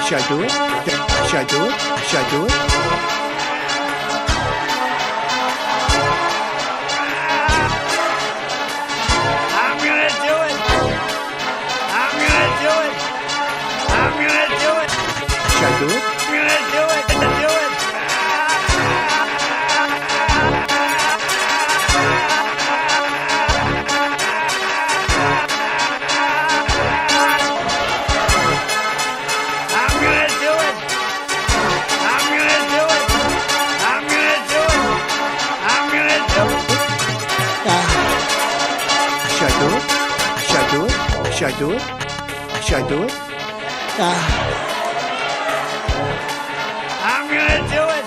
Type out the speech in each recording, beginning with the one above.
Should I do it? Should I do it? Should I do it? I'm gonna do it. I'm gonna do it. I'm gonna do it. Should I do it? I'm gonna do it. Do it. Should I do it? Should I do it? I'm gonna do it.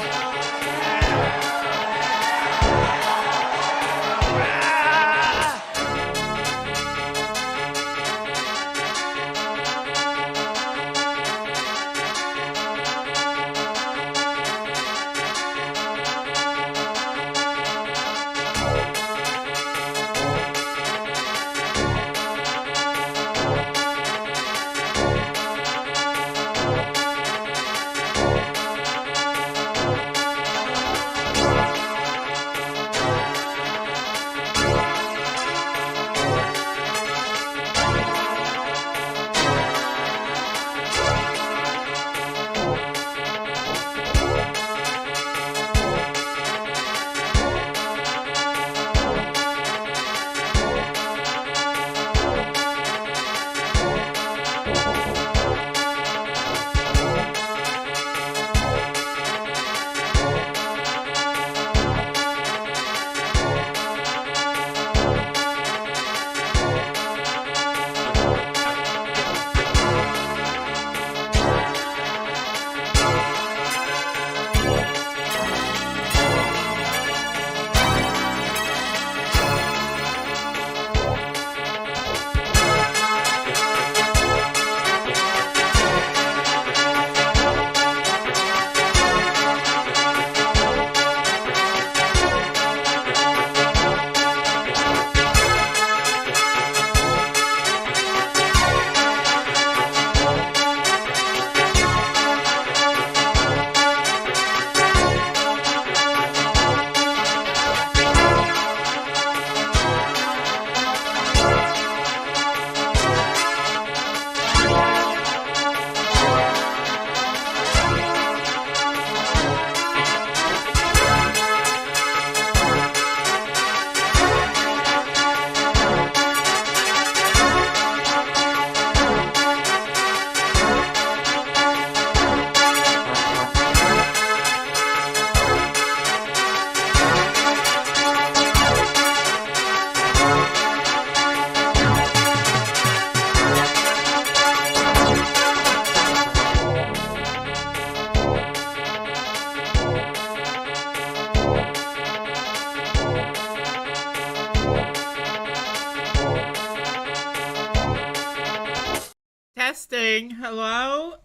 Testing. Hello?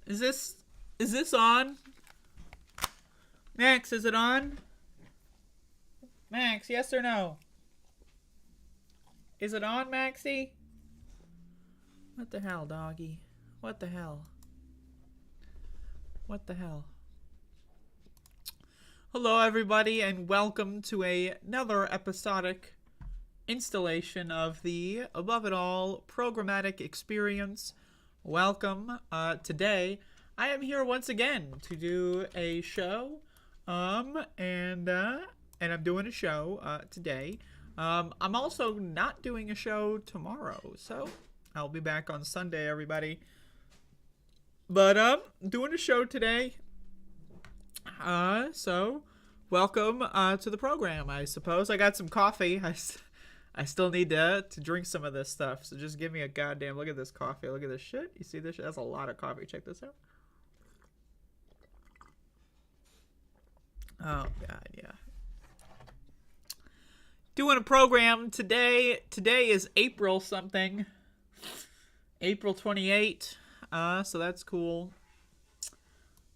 Is this on? Max, is it on? Max, yes or no? Is it on, Maxie? What the hell, doggy? What the hell? What the hell? Hello, everybody, and welcome to another episodic installation of the Above It All programmatic experience. Welcome. Today, I am here once again to do a show, and I'm doing a show today. I'm also not doing a show tomorrow, so I'll be back on Sunday, everybody. But doing a show today. So welcome to the program. I suppose I got some coffee. I still need to drink some of this stuff. So just give me a goddamn look at this coffee. Look at this shit. You see this shit? That's a lot of coffee. Check this out. Oh god, yeah. Doing a program today. Today is April something. April 28. So that's cool.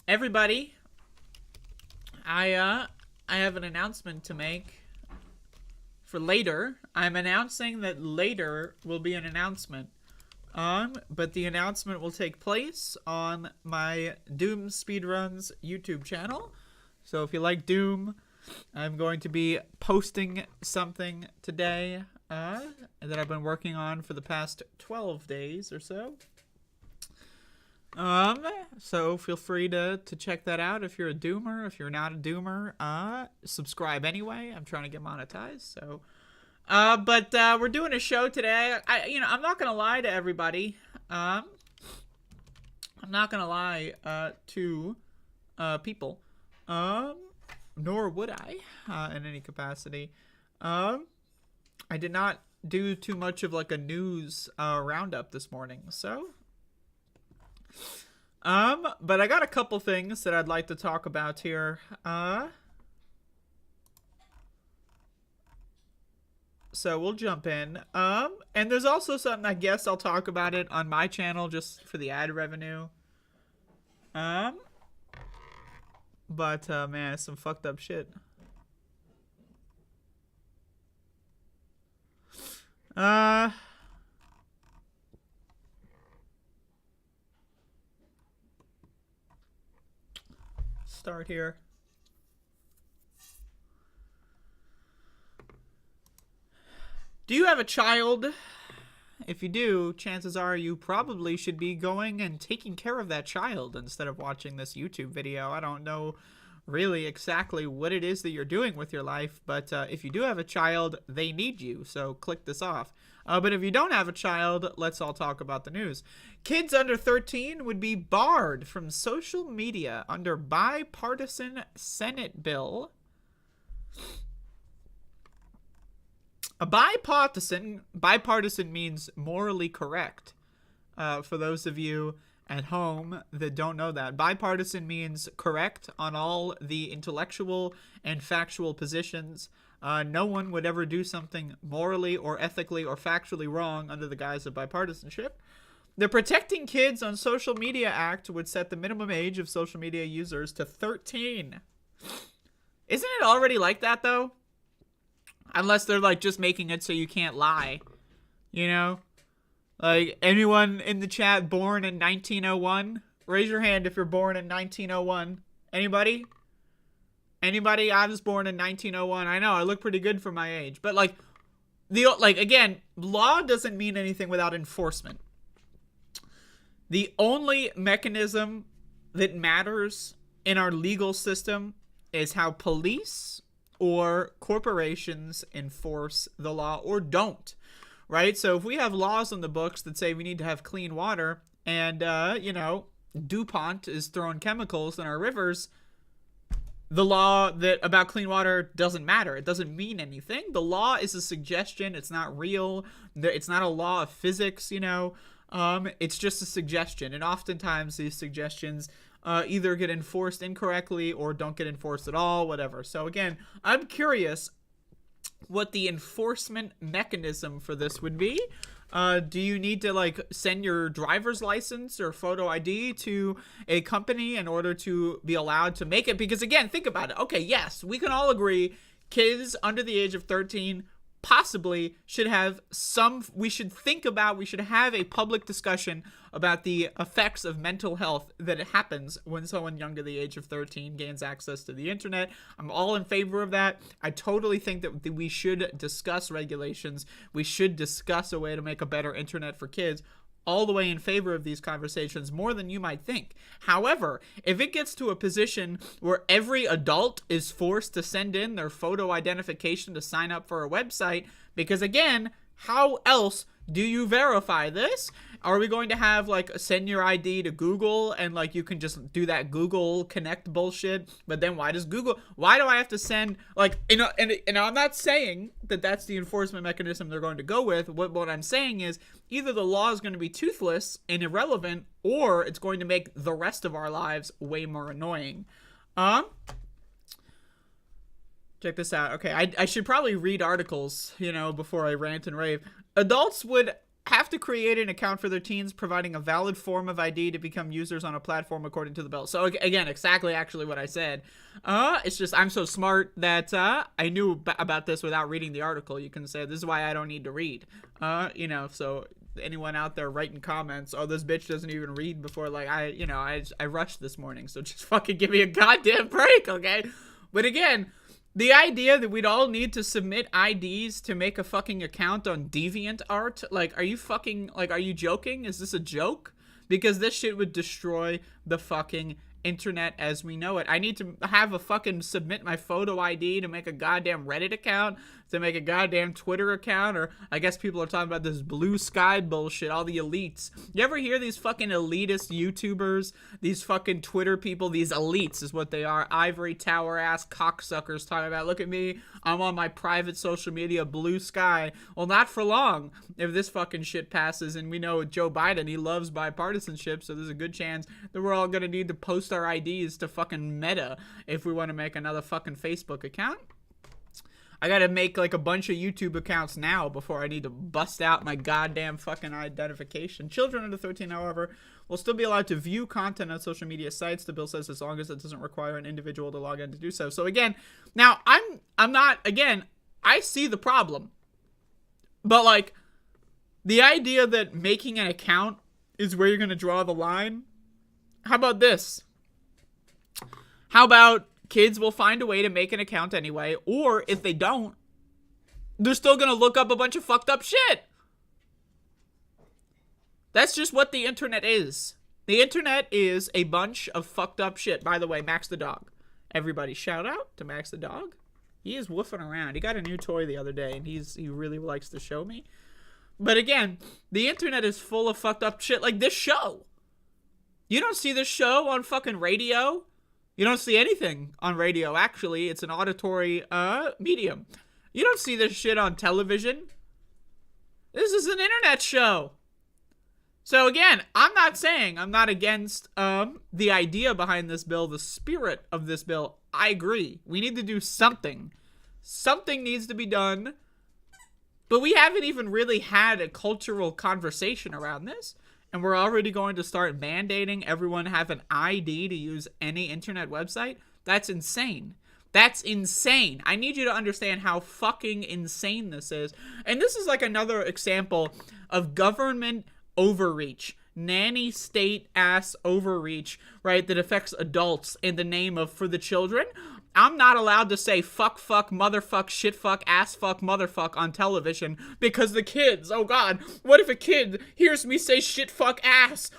Everybody, I have an announcement to make for later. I'm announcing that later will be an announcement. But the announcement will take place on my Doom Speedruns YouTube channel. So if you like Doom, I'm going to be posting something today that I've been working on for the past 12 days or so. So feel free to check that out if you're a Doomer. If you're not a Doomer, subscribe anyway. I'm trying to get monetized, so. But we're doing a show today. I'm not gonna lie to everybody. I'm not gonna lie to people. Nor would I in any capacity. I did not do too much of like a news roundup this morning, so. But I got a couple things that I'd like to talk about here. So we'll jump in. And there's also something, I guess I'll talk about it on my channel just for the ad revenue. But, man, it's some fucked up shit. Start here. Do you have a child? If you do, chances are you probably should be going and taking care of that child instead of watching this YouTube video. I don't know really exactly what it is that you're doing with your life, but if you do have a child, they need you, so click this off. But if you don't have a child, let's all talk about the news. Kids under 13 would be barred from social media under bipartisan Senate bill. A bipartisan means morally correct. For those of you at home that don't know that, bipartisan means correct on all the intellectual and factual positions. No one would ever do something morally or ethically or factually wrong under the guise of bipartisanship. The Protecting Kids on Social Media Act would set the minimum age of social media users to 13. Isn't it already like that, though? Unless they're, like, just making it so you can't lie. You know? Like, anyone in the chat born in 1901? Raise your hand if you're born in 1901. Anybody? Anybody? I was born in 1901. I know, I look pretty good for my age. But, like, again, law doesn't mean anything without enforcement. The only mechanism that matters in our legal system is how police or corporations enforce the law or don't, right? So if we have laws on the books that say we need to have clean water and, DuPont is throwing chemicals in our rivers, the law about clean water doesn't matter. It doesn't mean anything. The law is a suggestion. It's not real. It's not a law of physics, It's just a suggestion. And oftentimes these suggestions either get enforced incorrectly or don't get enforced at all, whatever. So again, I'm curious what the enforcement mechanism for this would be. Do you need to send your driver's license or photo ID to a company in order to be allowed to make it? Because again, think about it. Okay, yes, we can all agree kids under the age of 13 possibly should have we should have a public discussion about the effects of mental health that happens when someone younger the age of 13 gains access to the internet. I'm all in favor of that. I totally think that we should discuss regulations. We should discuss a way to make a better internet for kids. All the way in favor of these conversations, more than you might think. However, if it gets to a position where every adult is forced to send in their photo identification to sign up for a website, because again, how else do you verify this? Are we going to have send your ID to Google and you can just do that Google Connect bullshit? But then why do I have to send and I'm not saying that that's the enforcement mechanism they're going to go with. What I'm saying is either the law is going to be toothless and irrelevant, or it's going to make the rest of our lives way more annoying. Check this out. Okay, I should probably read articles, before I rant and rave. Adults would have to create an account for their teens, providing a valid form of ID to become users on a platform according to the bill. So again, exactly actually what I said. It's just I'm so smart that I knew about this without reading the article. You can say this is why I don't need to read. So anyone out there writing comments, oh, this bitch doesn't even read before, like, I rushed this morning, so just fucking give me a goddamn break, okay? But again, the idea that we'd all need to submit IDs to make a fucking account on DeviantArt, like, are you joking? Is this a joke? Because this shit would destroy the fucking internet as we know it. I need to have a fucking submit my photo ID to make a goddamn Reddit account, to make a goddamn Twitter account, or I guess people are talking about this blue sky bullshit, all the elites. You ever hear these fucking elitist YouTubers, these fucking Twitter people, these elites is what they are, ivory tower ass cocksuckers talking about, look at me, I'm on my private social media, blue sky. Well, not for long if this fucking shit passes, and we know Joe Biden, he loves bipartisanship, so there's a good chance that we're all gonna need to post our IDs to fucking Meta if we want to make another fucking Facebook account. I gotta make like a bunch of YouTube accounts now before I need to bust out my goddamn fucking identification. Children under 13, however, will still be allowed to view content on social media sites, the bill says, as long as it doesn't require an individual to log in to do so. So again, now I'm not, again, I see the problem. But like, the idea that making an account is where you're gonna draw the line, how about this? How about kids will find a way to make an account anyway, or if they don't, they're still gonna look up a bunch of fucked up shit. That's just what the internet is. The internet is a bunch of fucked up shit. By the way, Max the dog. Everybody shout out to Max the dog. He is woofing around. He got a new toy the other day, and he really likes to show me. But again, the internet is full of fucked up shit like this show. You don't see this show on fucking radio. You don't see anything on radio, actually. It's an auditory medium. You don't see this shit on television. This is an internet show. So again, I'm not against the idea behind this bill, the spirit of this bill. I agree. We need to do something. Something needs to be done. But we haven't even really had a cultural conversation around this. And we're already going to start mandating everyone have an ID to use any internet website? That's insane. That's insane. I need you to understand how fucking insane this is. And this is like another example of government overreach. Nanny state ass overreach, right? That affects adults in the name of for the children. I'm not allowed to say fuck, motherfuck, shit, fuck, ass, fuck, motherfuck on television because the kids, oh God, what if a kid hears me say shit, fuck, ass?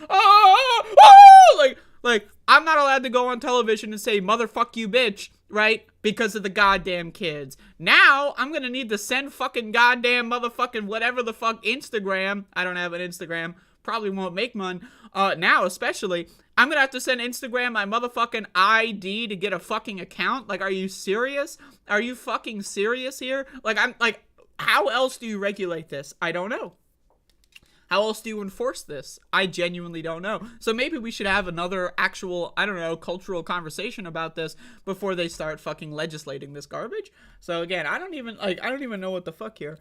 Like, I'm not allowed to go on television and say motherfuck you bitch, right? Because of the goddamn kids. Now, I'm gonna need to send fucking goddamn motherfucking whatever the fuck Instagram. I don't have an Instagram. Probably won't make one. Now, especially, I'm gonna have to send Instagram my motherfucking ID to get a fucking account. Like, are you serious? Are you fucking serious here? Like, how else do you regulate this? I don't know. How else do you enforce this? I genuinely don't know. So maybe we should have another actual, I don't know, cultural conversation about this before they start fucking legislating this garbage. So again, I don't even know what the fuck here.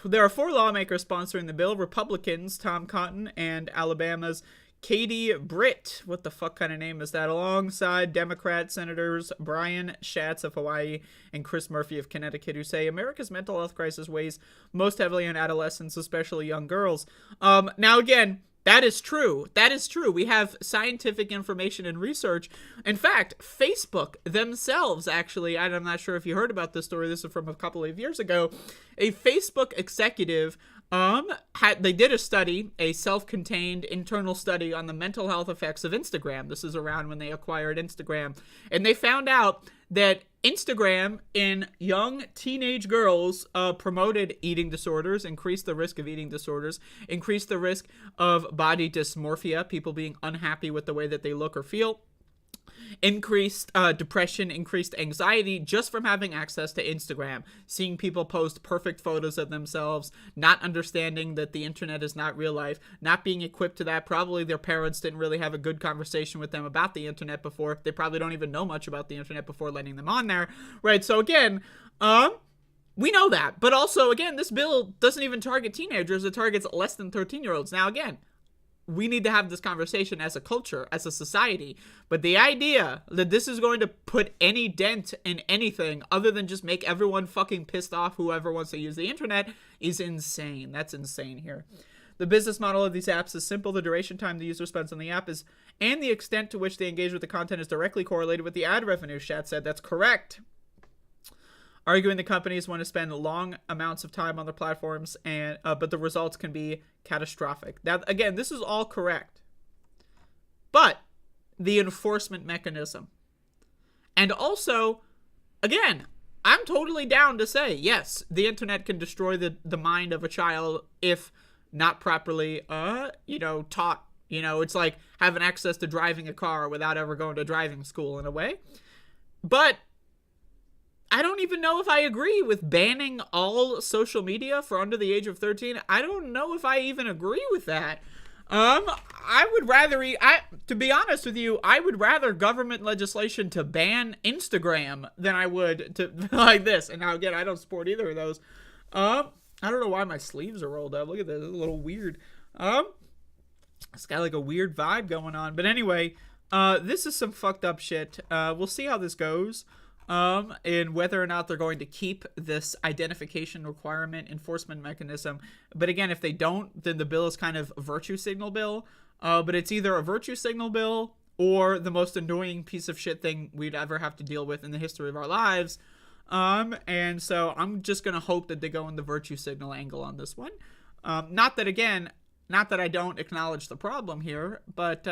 There are 4 lawmakers sponsoring the bill. Republicans, Tom Cotton, and Alabama's Katie Britt. What the fuck kind of name is that? Alongside Democrat Senators Brian Schatz of Hawaii and Chris Murphy of Connecticut, who say America's mental health crisis weighs most heavily on adolescents, especially young girls. Now again, that is true. That is true. We have scientific information and research. In fact, Facebook themselves, actually, I'm not sure if you heard about this story. This is from a couple of years ago. A Facebook executive, they did a study, a self-contained internal study on the mental health effects of Instagram. This is around when they acquired Instagram. And they found out that Instagram in young teenage girls promoted eating disorders, increased the risk of eating disorders, increased the risk of body dysmorphia, people being unhappy with the way that they look or feel, increased depression, increased anxiety just from having access to Instagram, seeing people post perfect photos of themselves, not understanding that the internet is not real life, not being equipped to that. Probably their parents didn't really have a good conversation with them about the internet before. They probably don't even know much about the internet before letting them on there, right? So again, we know that. But also, again, this bill doesn't even target teenagers. It targets less than 13-year-olds. Now, again, we need to have this conversation as a culture, as a society. But the idea that this is going to put any dent in anything other than just make everyone fucking pissed off, whoever wants to use the internet, is insane. That's insane here. The business model of these apps is simple. The duration time the user spends on the app is, and the extent to which they engage with the content is directly correlated with the ad revenue. Shat said that's correct. Arguing the companies want to spend long amounts of time on their platforms, and but the results can be catastrophic. Now, again, this is all correct. But the enforcement mechanism. And also, again, I'm totally down to say, yes, the internet can destroy the mind of a child if not properly, taught. It's like having access to driving a car without ever going to driving school in a way. But I don't even know if I agree with banning all social media for under the age of 13. I don't know if I even agree with that. I would rather, to be honest with you, I would rather government legislation to ban Instagram than I would to like this. And now again, I don't support either of those. I don't know why my sleeves are rolled up. Look at this, it's a little weird. It's got like a weird vibe going on. But anyway, this is some fucked up shit. We'll see how this goes. And whether or not they're going to keep this identification requirement enforcement mechanism. But again, if they don't, then the bill is kind of a virtue signal bill. But it's either a virtue signal bill or the most annoying piece of shit thing we'd ever have to deal with in the history of our lives. And so I'm just going to hope that they go in the virtue signal angle on this one. Not that I don't acknowledge the problem here, but,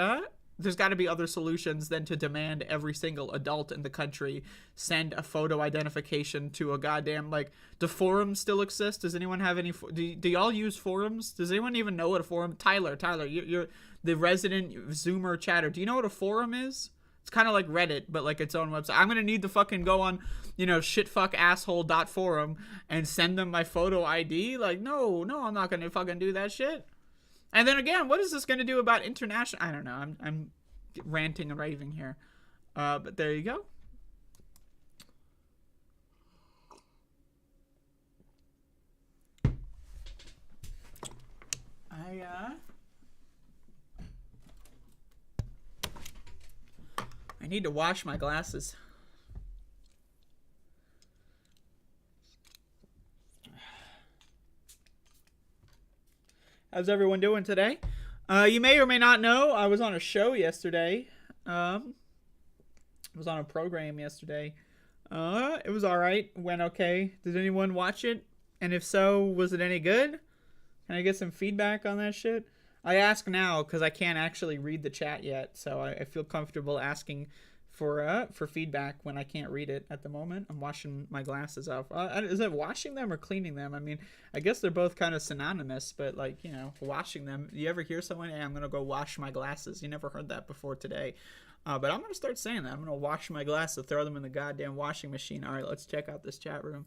there's got to be other solutions than to demand every single adult in the country send a photo identification to a goddamn, like, do forums still exist? Does anyone have any, do y'all use forums? Does anyone even know what a forum, Tyler, you're the resident Zoomer chatter. Do you know what a forum is? It's kind of like Reddit, but like its own website. I'm going to need to fucking go on, shitfuckasshole.forum and send them my photo ID. Like, no, I'm not going to fucking do that shit. And then again, what is this going to do about international? I don't know. I'm ranting and raving here. But there you go. I need to wash my glasses. How's everyone doing today? You may or may not know, I was on a show yesterday. I was on a program yesterday. It was alright. Went okay. Did anyone watch it? And if so, was it any good? Can I get some feedback on that shit? I ask now because I can't actually read the chat yet, so I feel comfortable asking for feedback when I can't read it at the moment. I'm washing my glasses off. Is it washing them or cleaning them? I mean, I guess they're both kind of synonymous, but like, washing them. You ever hear someone, hey, I'm going to go wash my glasses? You never heard that before today. But I'm going to start saying that. I'm going to wash my glasses, throw them in the goddamn washing machine. All right, let's check out this chat room.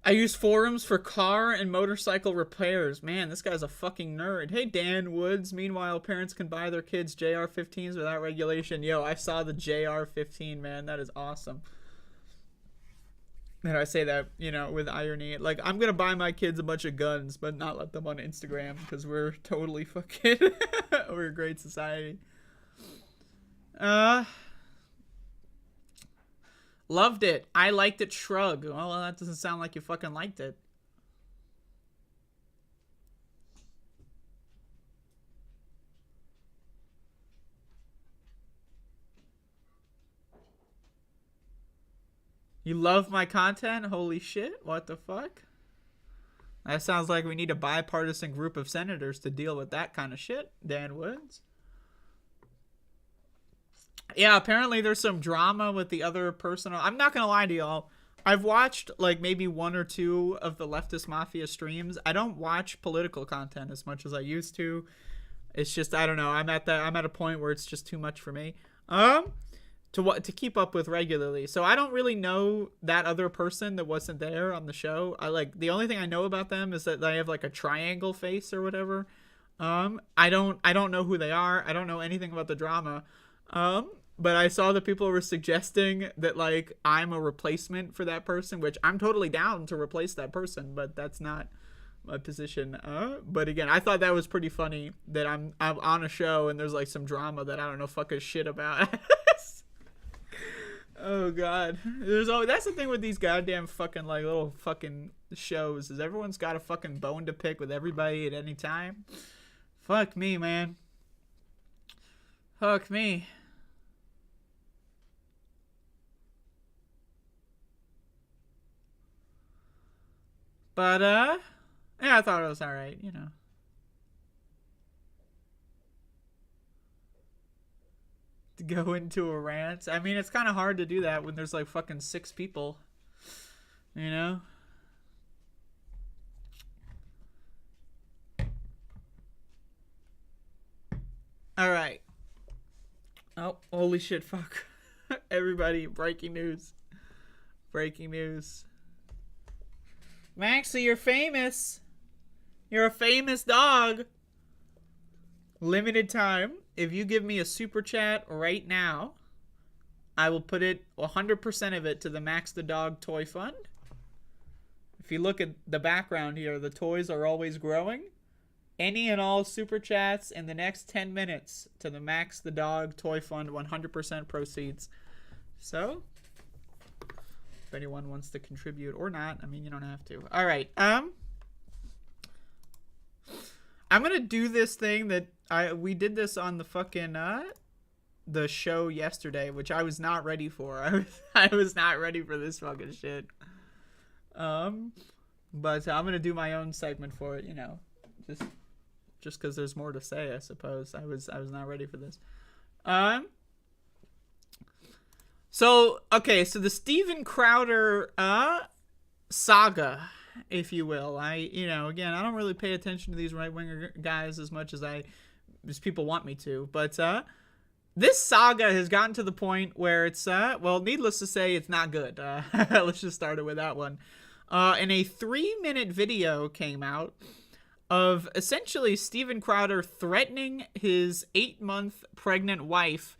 I use forums for car and motorcycle repairs. Man, this guy's a fucking nerd. Hey, Dan Woods. Meanwhile, parents can buy their kids JR-15s without regulation. Yo, I saw the JR-15, man. That is awesome. And I say that, with irony. Like, I'm going to buy my kids a bunch of guns, but not let them on Instagram because we're totally fucking... we're a great society. Loved it. I liked it. Shrug. Well, that doesn't sound like you fucking liked it. You love my content? Holy shit. What the fuck? That sounds like we need a bipartisan group of senators to deal with that kind of shit. Dan Woods. Yeah, apparently there's some drama with the other person. I'm not gonna lie to y'all. I've watched like maybe one or two of the Leftist Mafia streams. I don't watch political content as much as I used to. It's just, I don't know. I'm at a point where it's just too much for me. To keep up with regularly. So I don't really know that other person that wasn't there on the show. The only thing I know about them is that they have like a triangle face or whatever. I don't know who they are. I don't know anything about the drama. But I saw that people were suggesting that, like, I'm a replacement for that person, which I'm totally down to replace that person, but that's not my position. But again, I thought that was pretty funny that I'm on a show and there's like some drama that I don't know fucking shit about. Oh god, that's the thing with these goddamn fucking like little fucking shows, is everyone's got a fucking bone to pick with everybody at any time. Fuck me, man. Fuck me. But yeah, I thought it was alright, you know. To go into a rant. I mean, it's kind of hard to do that when there's like fucking 6 people, you know? Alright. Oh, holy shit, fuck. Everybody, breaking news. Breaking news. Maxie, you're famous. You're a famous dog. Limited time. If you give me a super chat right now, I will put it 100% of it to the Max the Dog Toy Fund. If you look at the background here, the toys are always growing. Any and all super chats in the next 10 minutes to the Max the Dog Toy Fund, 100% proceeds. So, if anyone wants to contribute or not, I mean, you don't have to. All right. I'm gonna do this thing that we did this on the fucking the show yesterday, which I was not ready for. I was not ready for this fucking shit. But I'm gonna do my own segment for it, you know, just because there's more to say, I suppose. I was not ready for this. So the Steven Crowder saga, if you will. Again, I don't really pay attention to these right-winger guys as much as people want me to, but this saga has gotten to the point where it's well, needless to say, it's not good. Let's just start it with that one. And a 3-minute video came out of essentially Steven Crowder threatening his 8-month pregnant wife,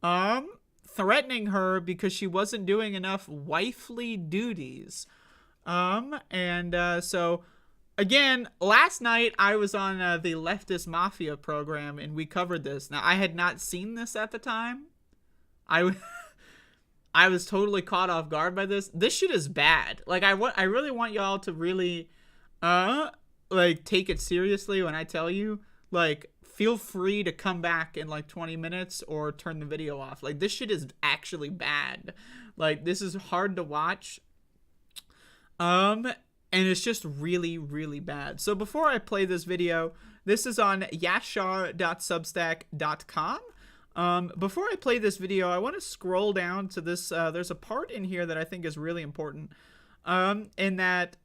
threatening her because she wasn't doing enough wifely duties. So again, last night I was on the Leftist Mafia program and we covered this. Now, I had not seen this at the time. I was totally caught off guard by this. This shit is bad. Like, I really want y'all to really, like, take it seriously when I tell you. Like, feel free to come back in, like, 20 minutes or turn the video off. Like, this shit is actually bad. Like, this is hard to watch. And it's just really, really bad. So before I play this video, this is on yashar.substack.com. Before I play this video, I want to scroll down to this. There's a part in here that I think is really important. In that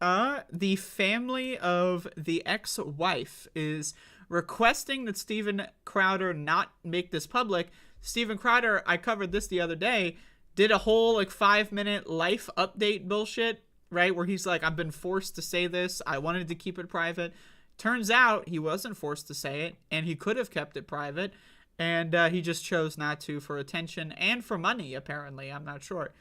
the family of the ex-wife is requesting that Steven Crowder not make this public. Steven Crowder, I covered this the other day, did a whole like 5-minute life update bullshit, right? Where he's like, I've been forced to say this. I wanted to keep it private. Turns out he wasn't forced to say it, and he could have kept it private. And he just chose not to for attention and for money, apparently. I'm not sure.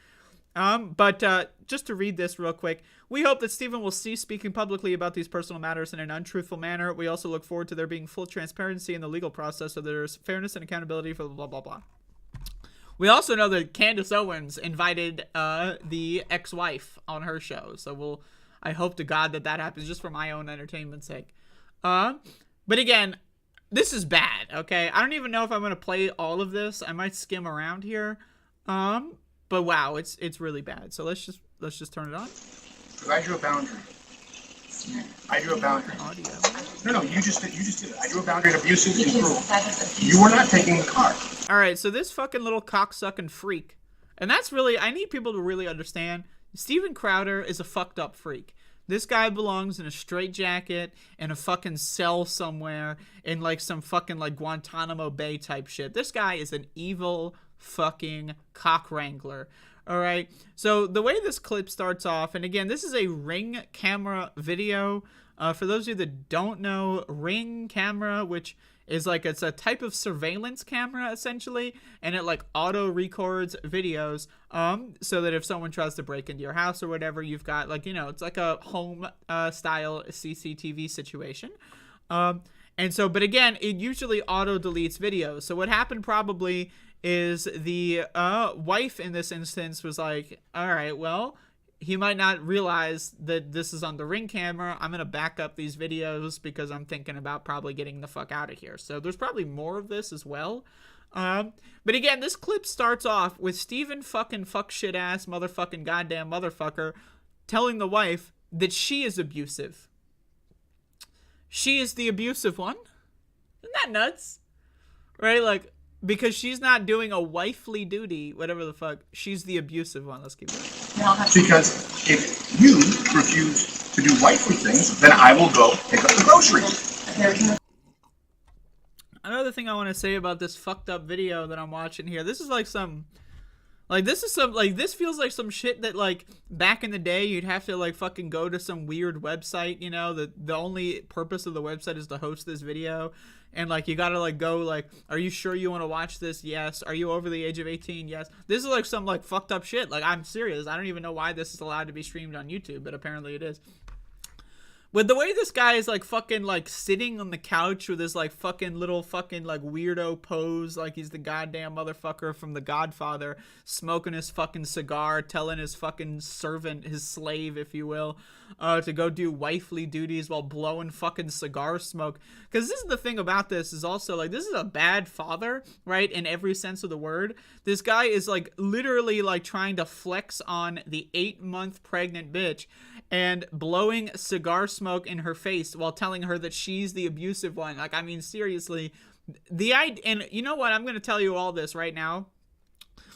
But just to read this real quick, we hope that Steven will cease speaking publicly about these personal matters in an untruthful manner. We also look forward to there being full transparency in the legal process so there's fairness and accountability for blah, blah, blah. We also know that Candace Owens invited the ex-wife on her show. So I hope to God that happens just for my own entertainment's sake. But again, this is bad, okay? I don't even know if I'm going to play all of this. I might skim around here. But wow, it's really bad. So let's just turn it on. I drew a boundary. I drew a boundary. Audio. No, you just did it. I drew a boundary in abusive and cruel. You were not taking the car. All right, so this fucking little cocksucking freak, and that's really, I need people to really understand, Steven Crowder is a fucked up freak. This guy belongs in a straitjacket in a fucking cell somewhere in like some fucking like Guantanamo Bay type shit. This guy is an evil fucking cock wrangler, All right. So the way this clip starts off, and again, this is a Ring camera video. For those of you that don't know, Ring camera, which is like, it's a type of surveillance camera essentially, and it like auto records videos, so that if someone tries to break into your house or whatever, you've got like, you know, it's like a home style CCTV situation. And so, but again, it usually auto deletes videos. So what happened probably is the wife in this instance was like, all right, well, he might not realize that this is on the Ring camera. I'm going to back up these videos because I'm thinking about probably getting the fuck out of here. So there's probably more of this as well. But again, this clip starts off with Steven fucking fuck shit ass motherfucking goddamn motherfucker telling the wife that she is abusive. She is the abusive one? Isn't that nuts? Right? Like, because she's not doing a wifely duty, whatever the fuck, she's the abusive one. Let's keep going. Because if you refuse to do wifely things, then I will go pick up the groceries. Another thing I want to say about this fucked up video that I'm watching here, this is like some... Like, this feels like some shit that, like, back in the day, you'd have to, like, fucking go to some weird website, you know, the only purpose of the website is to host this video, and, like, you gotta, like, go, like, are you sure you want to watch this? Yes. Are you over the age of 18? Yes. This is, like, some, like, fucked up shit. Like, I'm serious. I don't even know why this is allowed to be streamed on YouTube, but apparently it is. With the way this guy is, like, fucking, like, sitting on the couch with his, like, fucking little fucking, like, weirdo pose, like he's the goddamn motherfucker from The Godfather, smoking his fucking cigar, telling his fucking servant, his slave, if you will, to go do wifely duties while blowing fucking cigar smoke. Because this is the thing about this, is also, like, this is a bad father, right, in every sense of the word. This guy is, like, literally, like, trying to flex on the 8-month pregnant bitch, and blowing cigar smoke in her face while telling her that she's the abusive one. Like, I mean, seriously, and you know what? I'm going to tell you all this right now.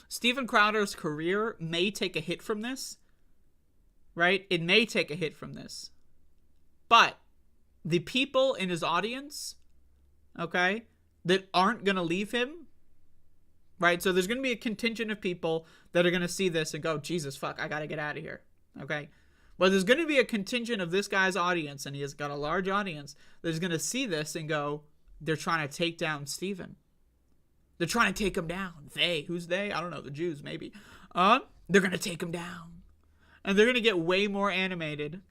Steven Crowder's career may take a hit from this, right? It may take a hit from this. But the people in his audience, okay, that aren't going to leave him, right? So there's going to be a contingent of people that are going to see this and go, Jesus, fuck, I got to get out of here, okay? But there's going to be a contingent of this guy's audience, and he has got a large audience, that's going to see this and go, they're trying to take down Steven. They're trying to take him down. They. Who's they? I don't know. The Jews, maybe. They're going to take him down. And they're going to get way more animated.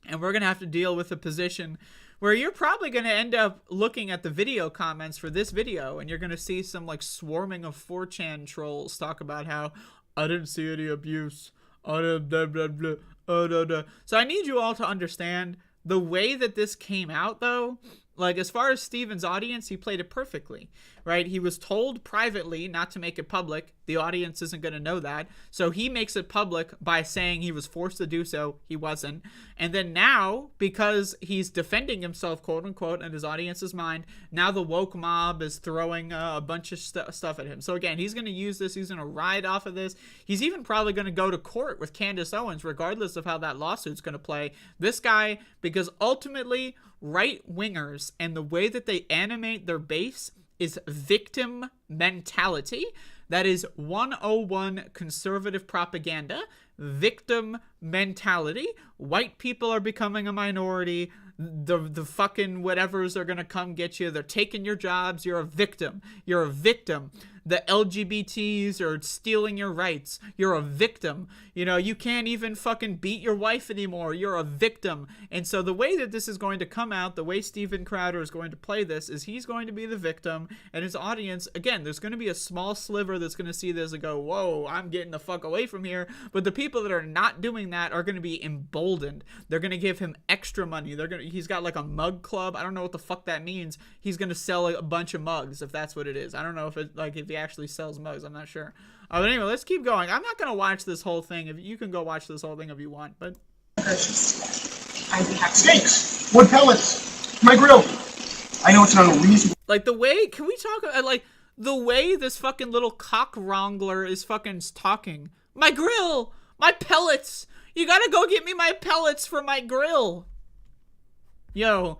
And we're going to have to deal with a position where you're probably going to end up looking at the video comments for this video, and you're going to see some, like, swarming of 4chan trolls talk about how, I didn't see any abuse. I didn't blah, blah, blah. So I need you all to understand the way that this came out, though. Like, as far as Steven's audience, he played it perfectly, right? He was told privately not to make it public. The audience isn't going to know that. So he makes it public by saying he was forced to do so. He wasn't. And then now, because he's defending himself, quote unquote, in his audience's mind, now the woke mob is throwing a bunch of stuff at him. So again, he's going to use this. He's going to ride off of this. He's even probably going to go to court with Candace Owens, regardless of how that lawsuit's going to play. This guy, because ultimately, right-wingers and the way that they animate their base is victim mentality. That is 101 conservative propaganda. Victim mentality. White people are becoming a minority. The fucking whatevers are gonna come get you. They're taking your jobs. You're a victim. You're a victim. The LGBTs are stealing your rights. You're a victim. You know, you can't even fucking beat your wife anymore. You're a victim. And so the way that this is going to come out, the way Steven Crowder is going to play this, is he's going to be the victim, and his audience, again, there's going to be a small sliver that's going to see this and go, whoa, I'm getting the fuck away from here. But the people that are not doing that are going to be emboldened. They're going to give him extra money. He's got like a mug club. I don't know what the fuck that means. He's going to sell a bunch of mugs, if that's what it is. I don't know if if he actually sells mugs. I'm not sure. But anyway, let's keep going. I'm not going to watch this whole thing. If you can go watch this whole thing if you want, but Steaks, wood pellets, my grill. I know it's not unreasonable. Like the way, can we talk like the way this fucking little cock wrangler is fucking talking? My grill, my pellets. You gotta go get me my pellets for my grill. Yo,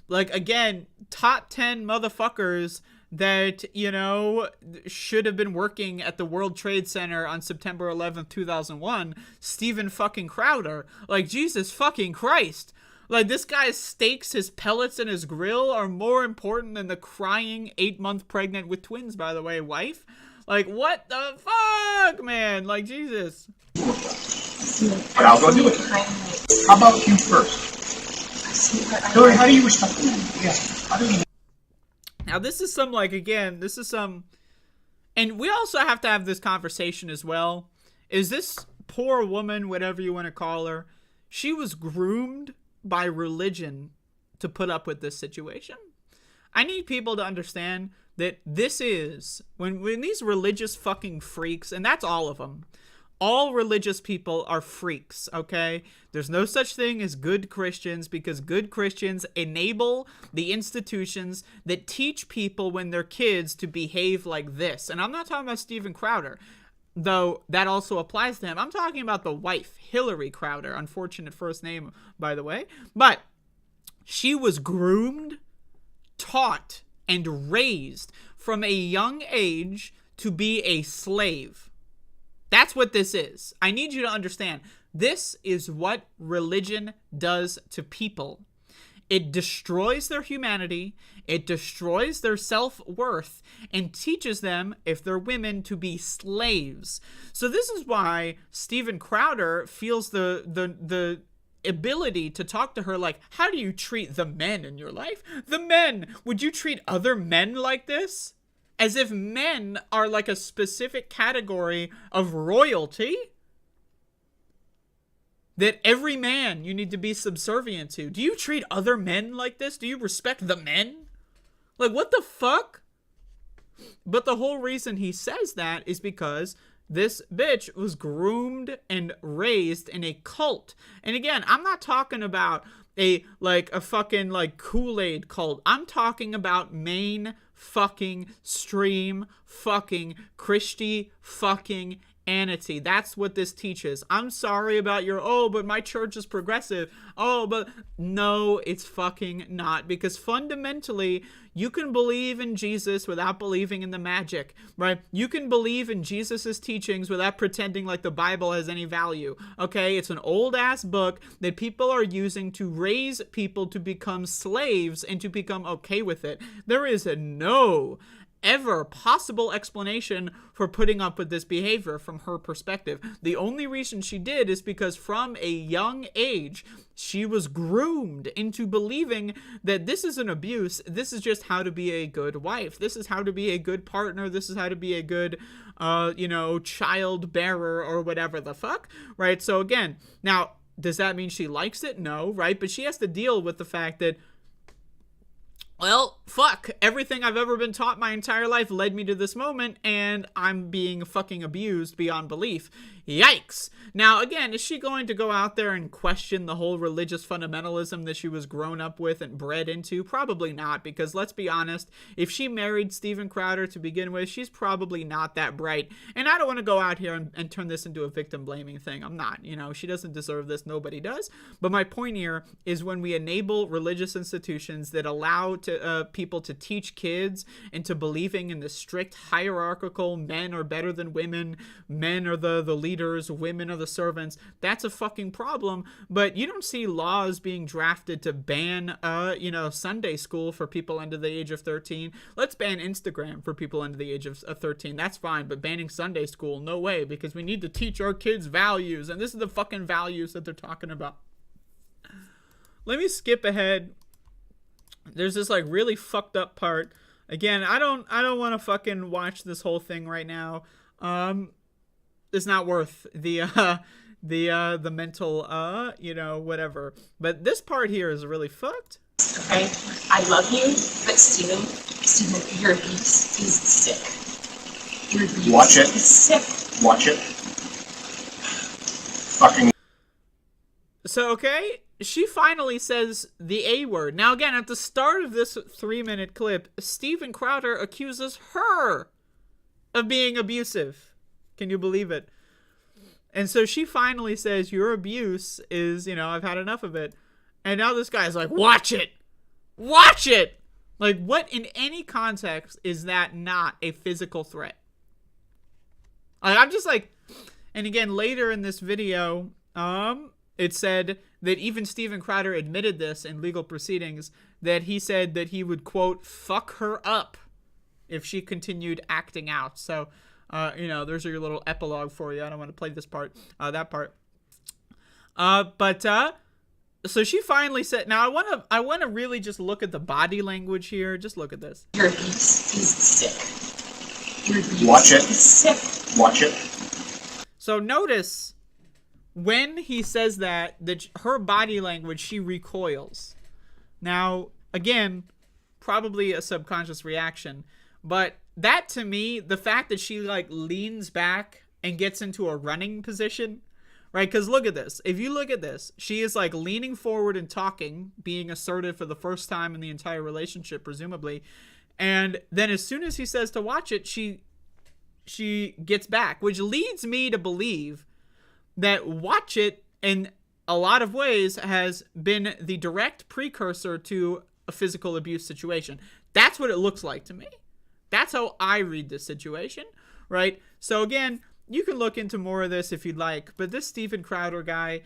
like again, top 10 motherfuckers that, you know, should have been working at the World Trade Center on September 11th, 2001, Steven fucking Crowder. Like, Jesus fucking Christ. Like, this guy's steaks, his pellets, and his grill are more important than the crying 8-month pregnant with twins, by the way, wife. Like, what the fuck, man? Like, Jesus. But I'll go do it. How about you first? Hillary, how do you respect the man? Yes. How do you... Now, this is some, like, again, this is some... And we also have to have this conversation as well. Is this poor woman, whatever you want to call her, she was groomed by religion to put up with this situation? I need people to understand that this is, when these religious fucking freaks, and that's all of them, all religious people are freaks, okay? There's no such thing as good Christians, because good Christians enable the institutions that teach people when they're kids to behave like this. And I'm not talking about Steven Crowder, though that also applies to him. I'm talking about the wife, Hillary Crowder, unfortunate first name, by the way. But she was groomed, taught, and raised from a young age to be a slave. That's what this is. I need you to understand. This is what religion does to people. It destroys their humanity, it destroys their self-worth, and teaches them, if they're women, to be slaves. So this is why Steven Crowder feels the ability to talk to her like, how do you treat the men in your life? The men! Would you treat other men like this? As if men are like a specific category of royalty that every man you need to be subservient to. Do you treat other men like this? Do you respect the men? Like, what the fuck? But the whole reason he says that is because this bitch was groomed and raised in a cult. And again, I'm not talking about a fucking like Kool-Aid cult. I'm talking about main fucking stream fucking Christy fucking anity. That's what this teaches. I'm sorry about your, oh, but my church is progressive. Oh, but no, it's fucking not. Because fundamentally, you can believe in Jesus without believing in the magic, right? You can believe in Jesus's teachings without pretending like the Bible has any value, okay? It's an old-ass book that people are using to raise people to become slaves and to become okay with it. There is no ever possible explanation for putting up with this behavior from her perspective. The only reason she did is because from a young age, she was groomed into believing that this is an abuse. This is just how to be a good wife. This is how to be a good partner. This is how to be a good, child bearer or whatever the fuck, right? So again, now, does that mean she likes it? No, right? But she has to deal with the fact that, well, fuck, everything I've ever been taught my entire life led me to this moment, and I'm being fucking abused beyond belief. Yikes. Now, again, is she going to go out there and question the whole religious fundamentalism that she was grown up with and bred into? Probably not, because let's be honest, if she married Steven Crowder to begin with, she's probably not that bright. And I don't want to go out here and turn this into a victim-blaming thing. I'm not, she doesn't deserve this. Nobody does. But my point here is when we enable religious institutions that allow people to teach kids into believing in the strict hierarchical men are better than women, men are the leaders, women are the servants, that's a fucking problem. But you don't see laws being drafted to ban Sunday school for people under the age of 13. Let's ban Instagram for people under the age of 13. That's fine, but banning Sunday school, no way, because we need to teach our kids values, and this is the fucking values that they're talking about. Let me skip ahead. There's this like really fucked up part. Again, I don't want to fucking watch this whole thing right now. It's not worth the mental whatever. But this part here is really fucked. Okay, I love you, but Steven, your abuse is sick. Your abuse Watch it. is sick. Watch it. Fucking. So, okay, she finally says the A word. Now, again, at the start of this 3-minute clip, Steven Crowder accuses her of being abusive. Can you believe it? And so she finally says, your abuse is, I've had enough of it. And now this guy's like, watch it! Watch it! Like, what in any context is that not a physical threat? Like, I'm just like, and again, later in this video, it said that even Steven Crowder admitted this in legal proceedings, that he said that he would, quote, fuck her up if she continued acting out. So, you know, there's your little epilogue for you. I don't want to play this part, that part. So she finally said, now I want to really just look at the body language here. Just look at this. Your abuse is sick. Your abuse Watch it. is sick. Watch it. So notice when he says that her body language, she recoils. Now, again, probably a subconscious reaction, but that to me, the fact that she like leans back and gets into a running position, right? Because look at this. If you look at this, she is like leaning forward and talking, being assertive for the first time in the entire relationship, presumably. And then as soon as he says to watch it, she gets back, which leads me to believe that watch it in a lot of ways has been the direct precursor to a physical abuse situation. That's what it looks like to me. That's how I read this situation, right? So again, you can look into more of this if you'd like, but this Steven Crowder guy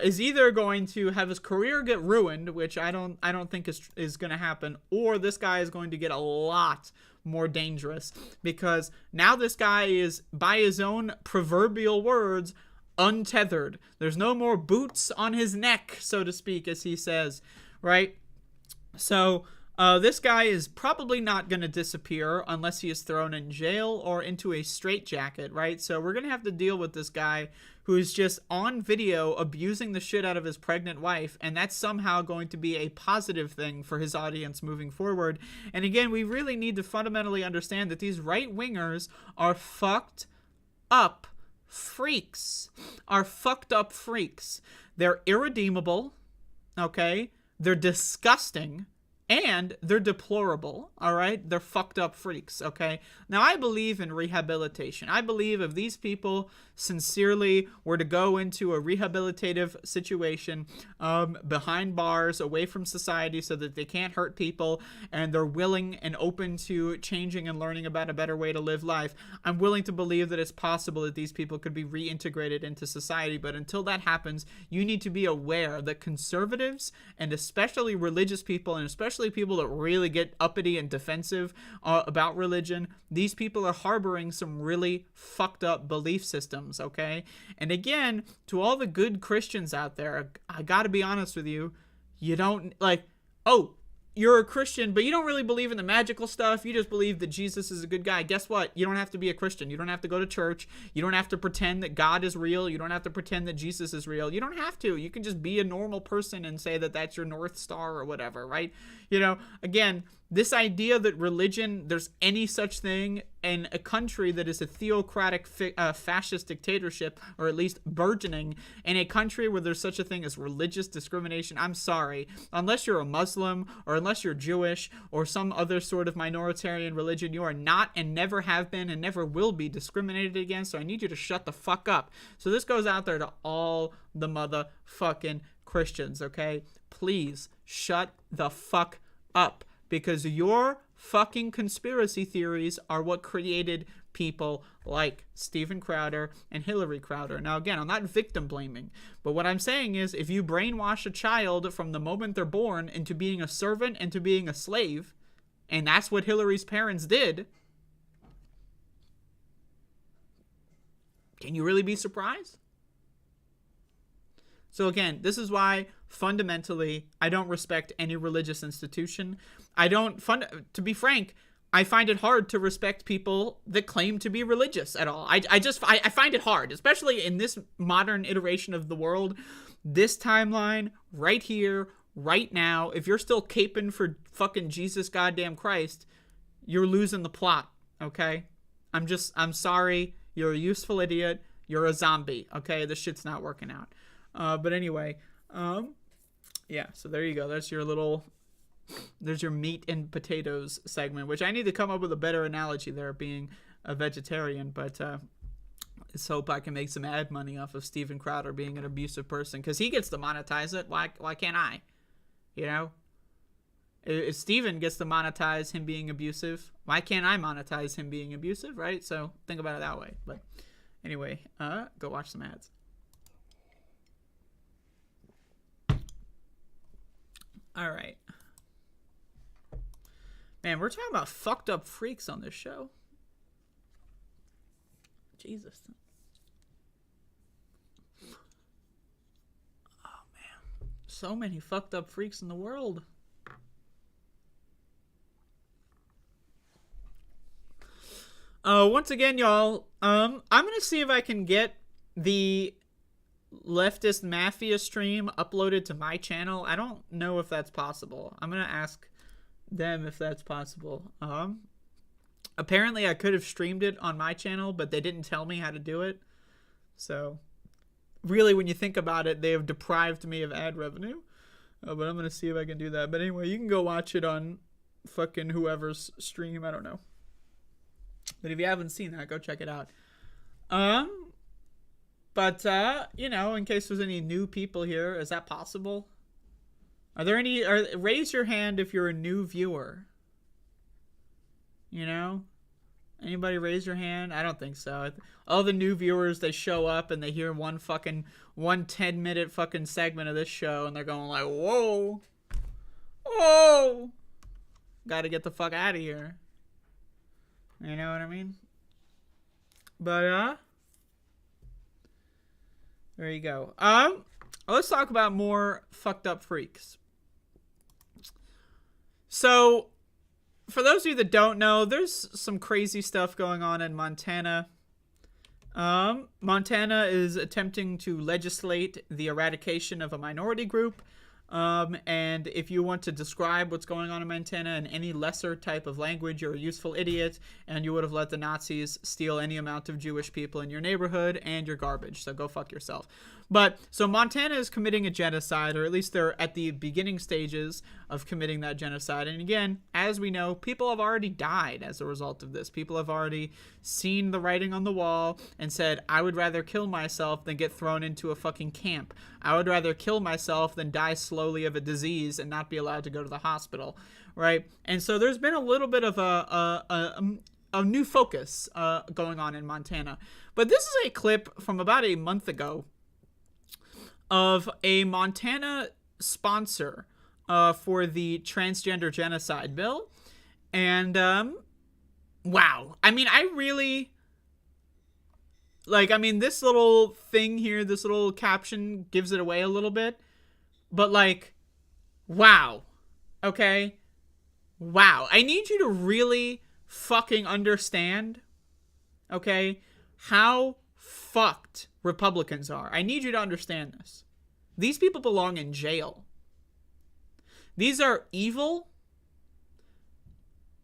is either going to have his career get ruined, which I don't think is going to happen, or this guy is going to get a lot more dangerous, because now this guy is, by his own proverbial words, untethered. There's no more boots on his neck, so to speak, as he says, right? So this guy is probably not going to disappear unless he is thrown in jail or into a straitjacket, right? So we're going to have to deal with this guy who is just on video abusing the shit out of his pregnant wife, and that's somehow going to be a positive thing for his audience moving forward. And again, we really need to fundamentally understand that these right-wingers are fucked up freaks. They're irredeemable, okay? They're disgusting. And they're deplorable, all right? They're fucked up freaks, okay? Now, I believe in rehabilitation. I believe if these people sincerely were to go into a rehabilitative situation behind bars, away from society so that they can't hurt people, and they're willing and open to changing and learning about a better way to live life, I'm willing to believe that it's possible that these people could be reintegrated into society. But until that happens, you need to be aware that conservatives, and especially religious people, and especially people that really get uppity and defensive about religion, these people are harboring some really fucked up belief systems, okay? And again, to all the good Christians out there, I gotta be honest with you, you don't, like, oh, you're a Christian, but you don't really believe in the magical stuff. You just believe that Jesus is a good guy. Guess what? You don't have to be a Christian. You don't have to go to church. You don't have to pretend that God is real. You don't have to pretend that Jesus is real. You don't have to. You can just be a normal person and say that that's your North Star or whatever, right? You know, again, this idea that religion, there's any such thing in a country that is a theocratic fascist dictatorship, or at least burgeoning, in a country where there's such a thing as religious discrimination, I'm sorry. Unless you're a Muslim, or unless you're Jewish, or some other sort of minoritarian religion, you are not and never have been and never will be discriminated against, so I need you to shut the fuck up. So this goes out there to all the motherfucking Christians, okay? Please shut the fuck up. Because your fucking conspiracy theories are what created people like Steven Crowder and Hillary Crowder. Now, again, I'm not victim blaming, but what I'm saying is if you brainwash a child from the moment they're born into being a servant and to being a slave, and that's what Hillary's parents did, can you really be surprised? So again, this is why fundamentally I don't respect any religious institution. To be frank, I find it hard to respect people that claim to be religious at all. I find it hard, especially in this modern iteration of the world, this timeline right here, right now. If you're still caping for fucking Jesus goddamn Christ, you're losing the plot, okay? I'm sorry. You're a useful idiot. You're a zombie, okay? This shit's not working out. But anyway, yeah, so there you go. There's your meat and potatoes segment, which I need to come up with a better analogy there, being a vegetarian, but let's hope I can make some ad money off of Steven Crowder being an abusive person, because he gets to monetize it. Why can't I? You know? If Steven gets to monetize him being abusive, why can't I monetize him being abusive, right? So think about it that way. But anyway, go watch some ads. All right. Man, we're talking about fucked up freaks on this show. Jesus. Oh, man. So many fucked up freaks in the world. Once again, y'all, I'm gonna see if I can get the leftist mafia stream uploaded to my channel. I don't know if that's possible. I'm gonna ask them if that's possible. Apparently I could have streamed it on my channel, but they didn't tell me how to do it. So, really, when you think about it, they have deprived me of ad revenue. But I'm gonna see if I can do that. But anyway, you can go watch it on fucking whoever's stream. I don't know. But if you haven't seen that, go check it out. But you know, in case there's any new people here, is that possible? Are there any? Raise your hand if you're a new viewer. You know, anybody raise your hand? I don't think so. All the new viewers, they show up and they hear one 10-minute fucking segment of this show, and they're going like, "Whoa, whoa, got to get the fuck out of here." You know what I mean? But, there you go. Let's talk about more fucked up freaks. So, for those of you that don't know, there's some crazy stuff going on in Montana. Montana is attempting to legislate the eradication of a minority group. And if you want to describe what's going on in Montana in any lesser type of language, you're a useful idiot, and you would have let the Nazis steal any amount of Jewish people in your neighborhood, and you're garbage, so go fuck yourself. But, so Montana is committing a genocide, or at least they're at the beginning stages of committing that genocide. And again, as we know, people have already died as a result of this. People have already seen the writing on the wall and said, I would rather kill myself than get thrown into a fucking camp. I would rather kill myself than die slowly of a disease and not be allowed to go to the hospital, right? And so there's been a little bit of a new focus going on in Montana. But this is a clip from about a month ago of a Montana sponsor for the transgender genocide bill. And, wow. I mean, I really... Like, I mean, this little thing here, this little caption gives it away a little bit. But, like, wow. Okay? Wow. I need you to really fucking understand, okay, how fucked Republicans are. I need you to understand this. These people belong in jail. These are evil,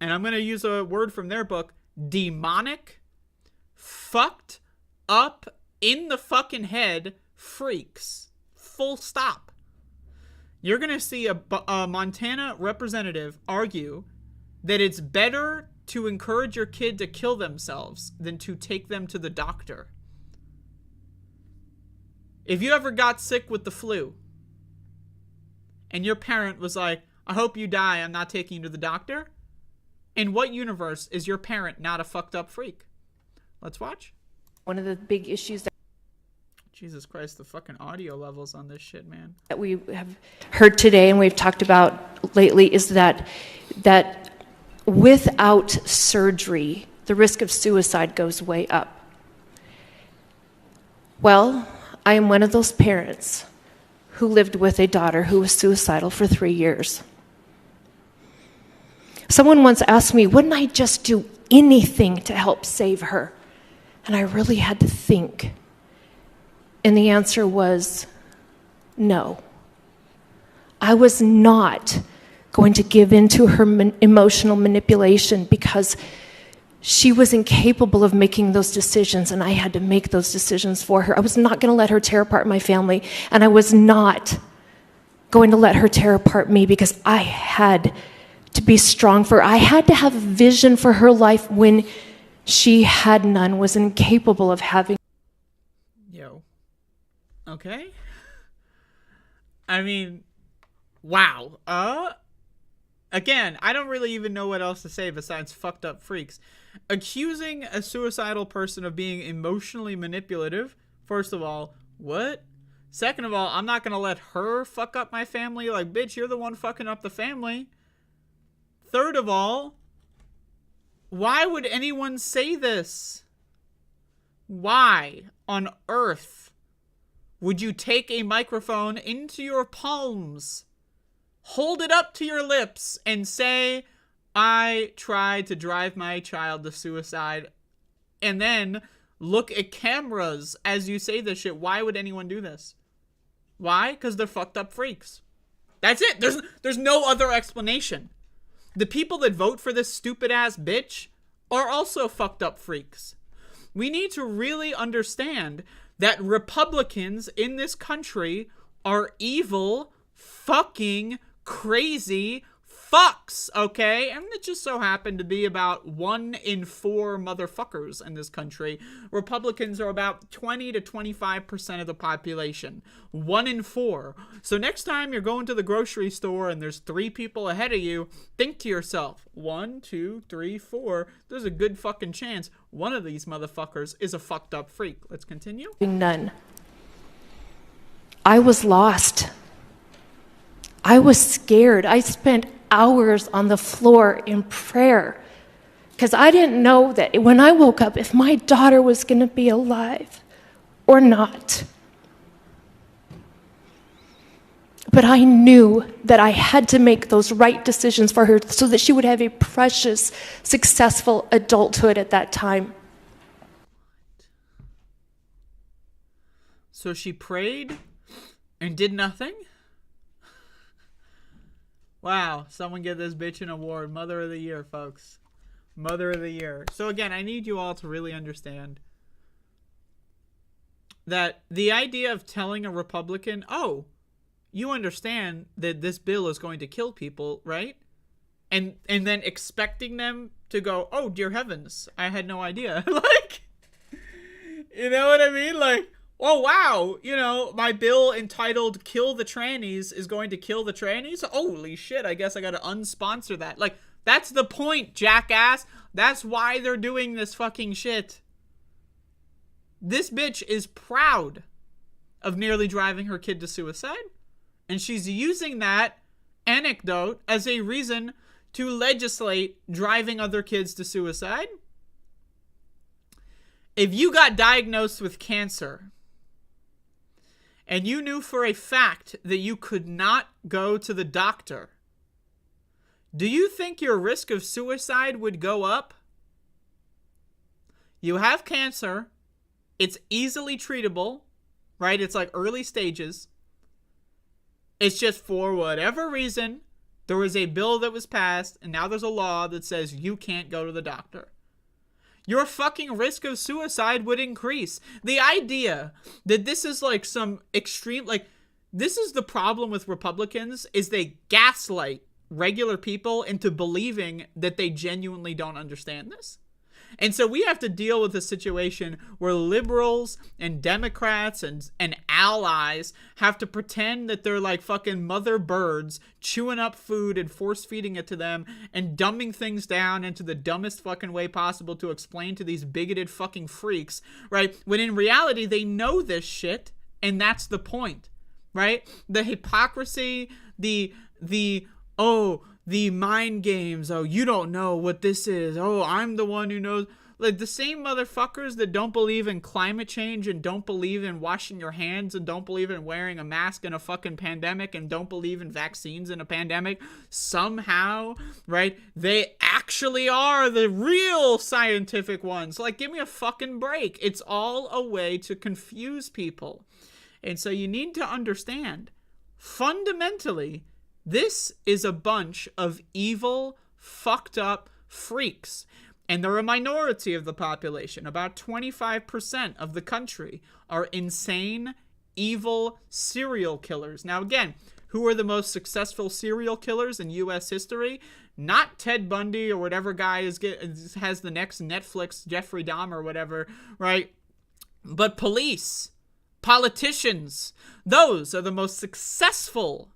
and I'm going to use a word from their book, demonic, fucked up in the fucking head freaks. Full stop. You're going to see a Montana representative argue that it's better to encourage your kid to kill themselves than to take them to the doctor. If you ever got sick with the flu and your parent was like, I hope you die, I'm not taking you to the doctor, in what universe is your parent not a fucked up freak? Let's watch. One of the big issues Jesus Christ, the fucking audio levels on this shit, man. that we have heard today and we've talked about lately is that without surgery, the risk of suicide goes way up. Well, I am one of those parents who lived with a daughter who was suicidal for 3 years. Someone once asked me, wouldn't I just do anything to help save her? And I really had to think. And the answer was no. I was not going to give in to her emotional manipulation because she was incapable of making those decisions, and I had to make those decisions for her. I was not going to let her tear apart my family, and I was not going to let her tear apart me because I had to be strong for her. I had to have a vision for her life when she had none, was incapable of having. Yo. Okay. I mean, wow. Again, I don't really even know what else to say besides fucked up freaks. Accusing a suicidal person of being emotionally manipulative, first of all, what? Second of all, I'm not gonna let her fuck up my family. Like, bitch, you're the one fucking up the family. Third of all, why would anyone say this? Why on earth would you take a microphone into your palms, hold it up to your lips, and say, I tried to drive my child to suicide, and then look at cameras as you say this shit? Why would anyone do this? Why? Because they're fucked up freaks. That's it. There's no other explanation. The people that vote for this stupid ass bitch are also fucked up freaks. We need to really understand that Republicans in this country are evil, fucking crazy fucks, okay? And it just so happened to be about 1 in 4 motherfuckers in this country. Republicans are about 20 to 25% of the population. 1 in 4. So next time you're going to the grocery store and there's 3 people ahead of you, think to yourself, 1, 2, 3, 4, there's a good fucking chance one of these motherfuckers is a fucked up freak. Let's continue. None. I was lost. I was scared. I spent hours on the floor in prayer because I didn't know that when I woke up if my daughter was going to be alive or not. But I knew that I had to make those right decisions for her so that she would have a precious, successful adulthood at that time. So she prayed and did nothing? Wow, someone give this bitch an award. Mother of the Year, folks. Mother of the Year. So again, I need you all to really understand that the idea of telling a Republican, oh, you understand that this bill is going to kill people, right? And then expecting them to go, oh, dear heavens, I had no idea. Like, you know what I mean? Like, oh, wow, you know, my bill entitled Kill the Trannies is going to kill the trannies? Holy shit, I guess I gotta unsponsor that. Like, that's the point, jackass. That's why they're doing this fucking shit. This bitch is proud of nearly driving her kid to suicide, and she's using that anecdote as a reason to legislate driving other kids to suicide. If you got diagnosed with cancer, and you knew for a fact that you could not go to the doctor, do you think your risk of suicide would go up? You have cancer. It's easily treatable, right? It's like early stages. It's just for whatever reason, there was a bill that was passed, and now there's a law that says you can't go to the doctor. Your fucking risk of suicide would increase. The idea that this is like some extreme, like, this is the problem with Republicans, is they gaslight regular people into believing that they genuinely don't understand this. And so we have to deal with a situation where liberals and Democrats and allies have to pretend that they're like fucking mother birds chewing up food and force feeding it to them and dumbing things down into the dumbest fucking way possible to explain to these bigoted fucking freaks, right? When in reality, they know this shit, and that's the point, right? The hypocrisy, the mind games. Oh, you don't know what this is. Oh, I'm the one who knows. Like, the same motherfuckers that don't believe in climate change and don't believe in washing your hands and don't believe in wearing a mask in a fucking pandemic and don't believe in vaccines in a pandemic, somehow, right, they actually are the real scientific ones. Like, give me a fucking break. It's all a way to confuse people. And so you need to understand, fundamentally, this is a bunch of evil, fucked up freaks. And they're a minority of the population. About 25% of the country are insane, evil serial killers. Now, again, who are the most successful serial killers in U.S. history? Not Ted Bundy or whatever guy has the next Netflix, Jeffrey Dahmer or whatever, right? But police, politicians, those are the most successful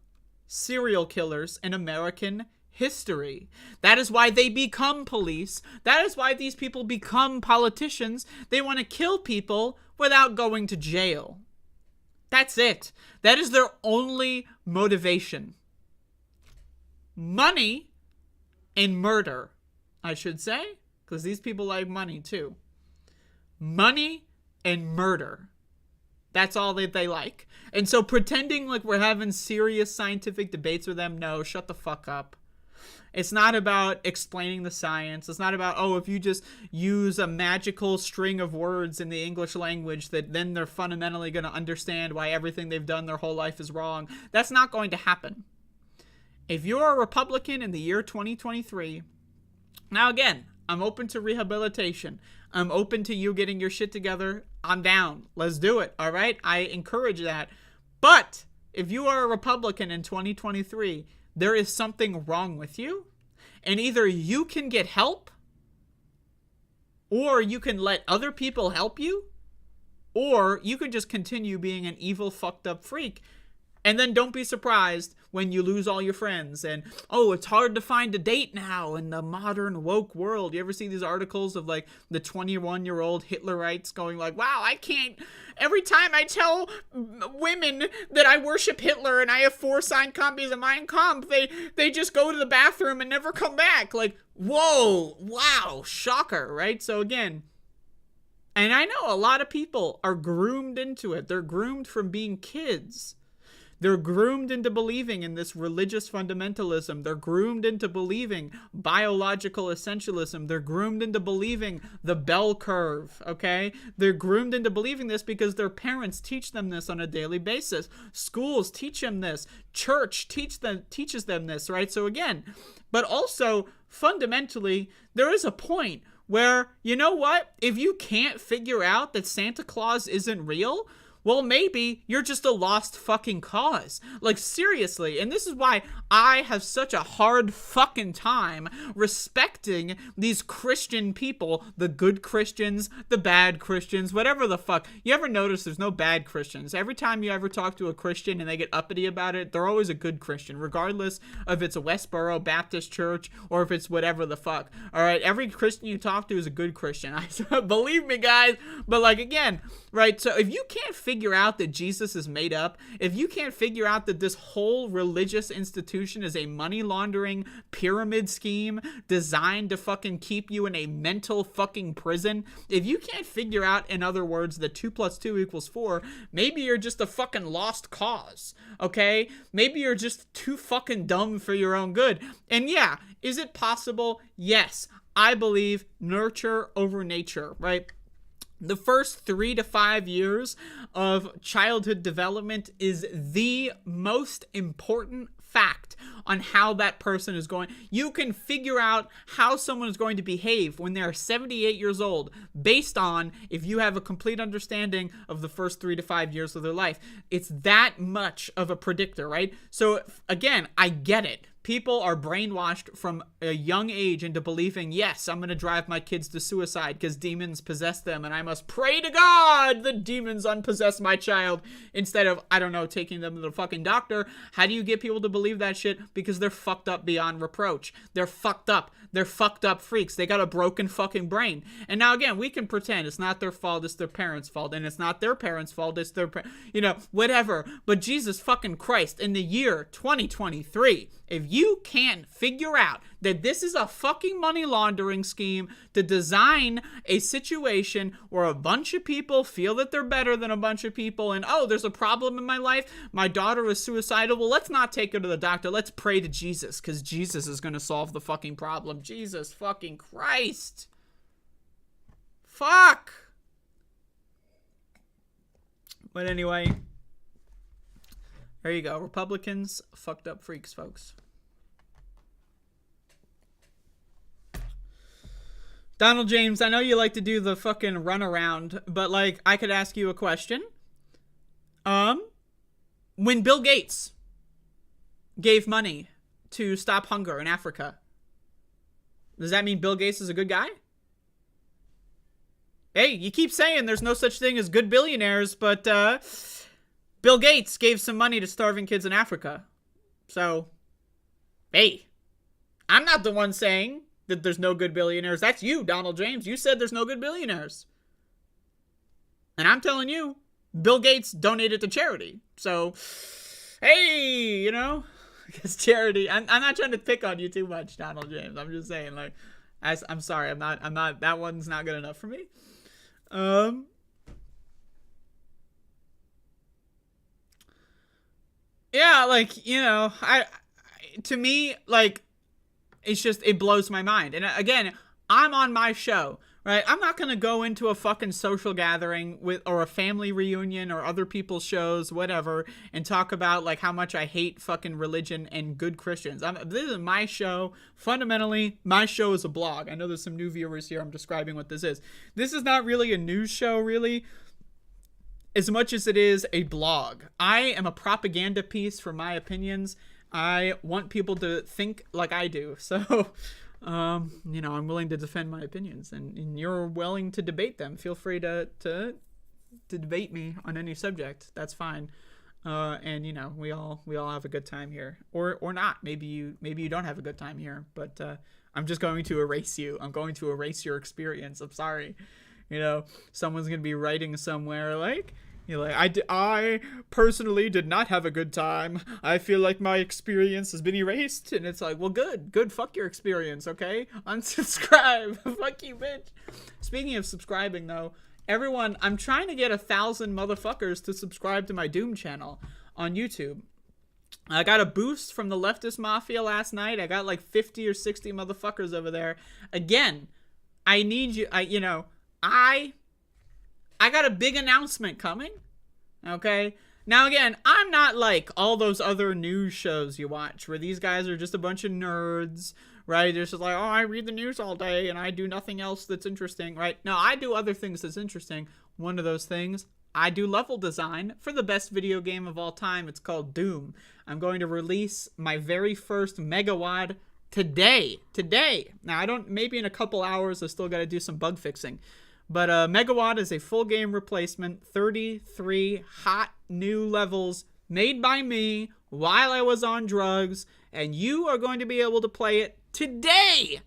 serial killers in American history. That is why they become police. That is why these people become politicians. They want to kill people without going to jail. That's it. That is their only motivation. Money and murder, I should say, because these people like money too. Money and murder. That's all that they like. And so pretending like we're having serious scientific debates with them, no, shut the fuck up. It's not about explaining the science. It's not about, oh, if you just use a magical string of words in the English language, that then they're fundamentally going to understand why everything they've done their whole life is wrong. That's not going to happen. If you're a Republican in the year 2023, now again, I'm open to rehabilitation. I'm open to you getting your shit together. I'm down. Let's do it. All right? I encourage that. But if you are a Republican in 2023, there is something wrong with you. And either you can get help, or you can let other people help you, or you can just continue being an evil, fucked up freak. And then don't be surprised when you lose all your friends and, oh, it's hard to find a date now in the modern woke world. You ever see these articles of like the 21-year-old Hitlerites going like, wow, I can't, every time I tell women that I worship Hitler and I have 4 signed copies of Mein Kampf, they just go to the bathroom and never come back. Like, whoa, wow, shocker, right? So again, and I know a lot of people are groomed into it. They're groomed from being kids. They're groomed into believing in this religious fundamentalism. They're groomed into believing biological essentialism. They're groomed into believing the bell curve, okay? They're groomed into believing this because their parents teach them this on a daily basis. Schools teach them this. Church teaches them this, right? So again, but also fundamentally, there is a point where, you know what? If you can't figure out that Santa Claus isn't real, well, maybe you're just a lost fucking cause. Like, seriously. And this is why I have such a hard fucking time respecting these Christian people, the good Christians, the bad Christians, whatever the fuck. You ever notice there's no bad Christians? Every time you ever talk to a Christian and they get uppity about it, they're always a good Christian, regardless if it's a Westboro Baptist church or if it's whatever the fuck. All right, every Christian you talk to is a good Christian. Believe me, guys. But like, again, right? So if you can't figure out that Jesus is made up, if you can't figure out that this whole religious institution is a money laundering pyramid scheme designed to fucking keep you in a mental fucking prison, if you can't figure out, in other words, that 2 + 2 = 4, maybe you're just a fucking lost cause, okay? Maybe you're just too fucking dumb for your own good. And yeah, is it possible? Yes. I believe nurture over nature, right? The first 3 to 5 years of childhood development is the most important fact on how that person is going. You can figure out how someone is going to behave when they're 78 years old based on if you have a complete understanding of the first 3 to 5 years of their life. It's that much of a predictor, right? So again, I get it. People are brainwashed from a young age into believing, yes, I'm going to drive my kids to suicide because demons possess them and I must pray to God the demons unpossess my child instead of, I don't know, taking them to the fucking doctor. How do you get people to believe that shit? Because they're fucked up beyond reproach. They're fucked up. They're fucked up freaks. They got a broken fucking brain. And now again, we can pretend it's not their fault, it's their parents' fault, and it's not their parents' fault, it's their, whatever. But Jesus fucking Christ, in the year 2023, if you can't figure out that this is a fucking money laundering scheme to design a situation where a bunch of people feel that they're better than a bunch of people and, oh, there's a problem in my life, my daughter is suicidal, well, let's not take her to the doctor, let's pray to Jesus, because Jesus is going to solve the fucking problem. Jesus fucking Christ. Fuck. But anyway, there you go. Republicans, fucked up freaks, folks. Donald James, I know you like to do the fucking runaround, but like, I could ask you a question. When Bill Gates gave money to stop hunger in Africa, does that mean Bill Gates is a good guy? Hey, you keep saying there's no such thing as good billionaires, but Bill Gates gave some money to starving kids in Africa. So, hey, I'm not the one saying that there's no good billionaires. That's you, Donald James. You said there's no good billionaires. And I'm telling you, Bill Gates donated to charity. So, hey, you know, I guess charity. I'm not trying to pick on you too much, Donald James. I'm just saying, like, I'm sorry. I'm not, that one's not good enough for me. Yeah, like, you know, to me, like, it's just, it blows my mind. And again, I'm on my show, right? I'm not going to go into a fucking social gathering or a family reunion or other people's shows, whatever, and talk about, like, how much I hate fucking religion and good Christians. This is my show. Fundamentally, my show is a blog. I know there's some new viewers here. I'm describing what this is. This is not really a news show, really, as much as it is a blog. I am a propaganda piece for my opinions. I want people to think like I do. So, you know, I'm willing to defend my opinions, and you're willing to debate them. Feel free to debate me on any subject. That's fine. And you know, we all have a good time here, or not. Maybe you don't have a good time here, but I'm just going to erase you. I'm going to erase your experience. I'm sorry. You know, someone's gonna be writing somewhere like, you're like, I personally did not have a good time. I feel like my experience has been erased. And it's like, well, good. Fuck your experience, okay? Unsubscribe. Fuck you, bitch. Speaking of subscribing, though, everyone, I'm trying to get 1,000 motherfuckers to subscribe to my Doom channel on YouTube. I got a boost from the leftist mafia last night. I got like 50 or 60 motherfuckers over there. Again, I need you. I got a big announcement coming, okay? Now, again, I'm not like all those other news shows you watch where these guys are just a bunch of nerds, right? They're just like, oh, I read the news all day and I do nothing else that's interesting, right? No, I do other things that's interesting. One of those things, I do level design for the best video game of all time. It's called Doom. I'm going to release my very first Megawatt today. Now, maybe in a couple hours, I still got to do some bug fixing. But Megawatt is a full game replacement, 33 hot new levels made by me while I was on drugs, and you are going to be able to play it today.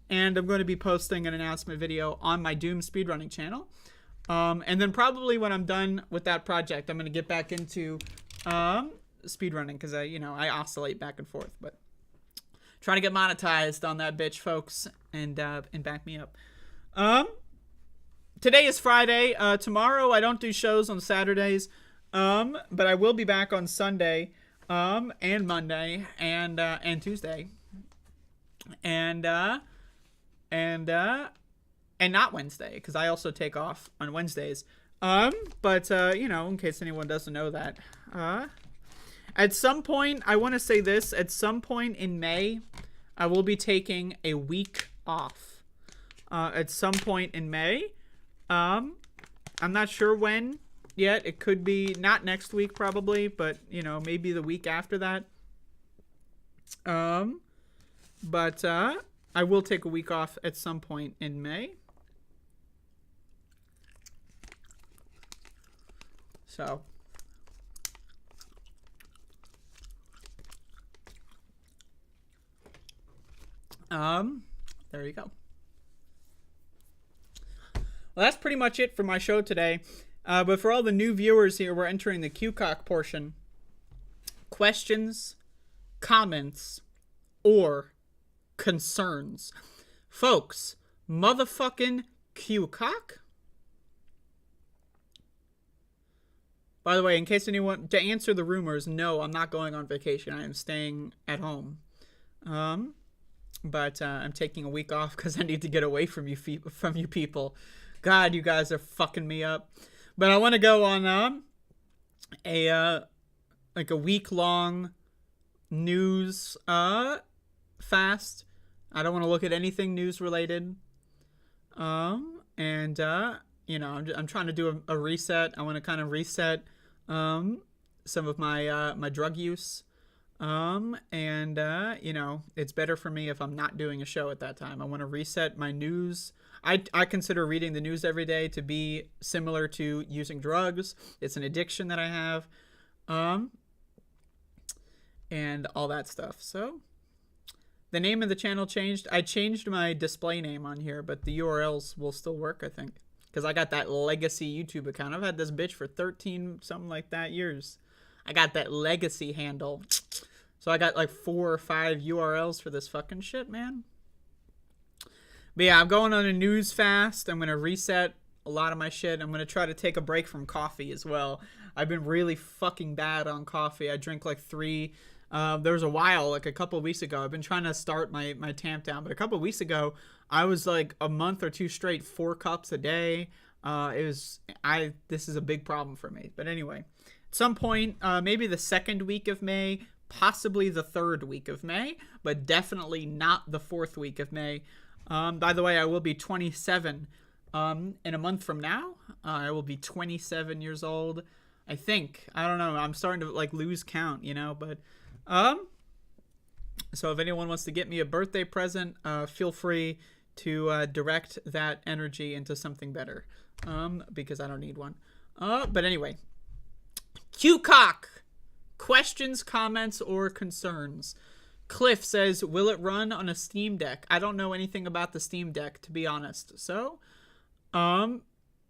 And I'm going to be posting an announcement video on my Doom speedrunning channel. And then probably when I'm done with that project, I'm going to get back into speedrunning because I oscillate back and forth. But trying to get monetized on that bitch, folks, and back me up. Today is Friday. Tomorrow I don't do shows on Saturdays, but I will be back on Sunday, and Monday, and Tuesday, and not Wednesday because I also take off on Wednesdays. But you know, in case anyone doesn't know that, at some point I want to say this. At some point in May, I will be taking a week off. At some point in May. I'm not sure when yet. It could be not next week probably, but you know, maybe the week after that. But I will take a week off at some point in May. So there you go. Well, that's pretty much it for my show today. But for all the new viewers here, we're entering the QCOC portion. Questions, comments, or concerns. Folks, motherfucking QCOC? By the way, in case anyone, to answer the rumors, no, I'm not going on vacation. I am staying at home. But I'm taking a week off because I need to get away from you people. God, you guys are fucking me up. But I want to go on a week-long news fast. I don't want to look at anything news-related. You know, I'm trying to do a reset. I want to kind of reset some of my drug use. You know, it's better for me if I'm not doing a show at that time. I want to reset my news. I consider reading the news every day to be similar to using drugs. It's an addiction that I have. And all that stuff. So The name of the channel changed. I changed my display name on here, but the URLs will still work, I think. Because I got that legacy YouTube account. I've had this bitch for 13, something like that, years. I got that legacy handle. So I got like 4 or 5 URLs for this fucking shit, man. But yeah, I'm going on a news fast. I'm going to reset a lot of my shit. I'm going to try to take a break from coffee as well. I've been really fucking bad on coffee. I drink like 3. There was a while, like a couple of weeks ago, I've been trying to start my tamp down, but a couple of weeks ago, I was like a month or 2 straight, 4 cups a day. This is a big problem for me. But anyway, at some point, maybe the 2nd week of May, possibly the 3rd week of May, but definitely not the 4th week of May. By the way, I will be 27 in a month from now. I will be 27 years old, I think. I don't know. I'm starting to like lose count, you know, but so if anyone wants to get me a birthday present, feel free to direct that energy into something better, because I don't need one. But anyway, Q-Cock, questions, comments, or concerns. Cliff says, will it run on a Steam Deck? I don't know anything about the Steam Deck, to be honest. So,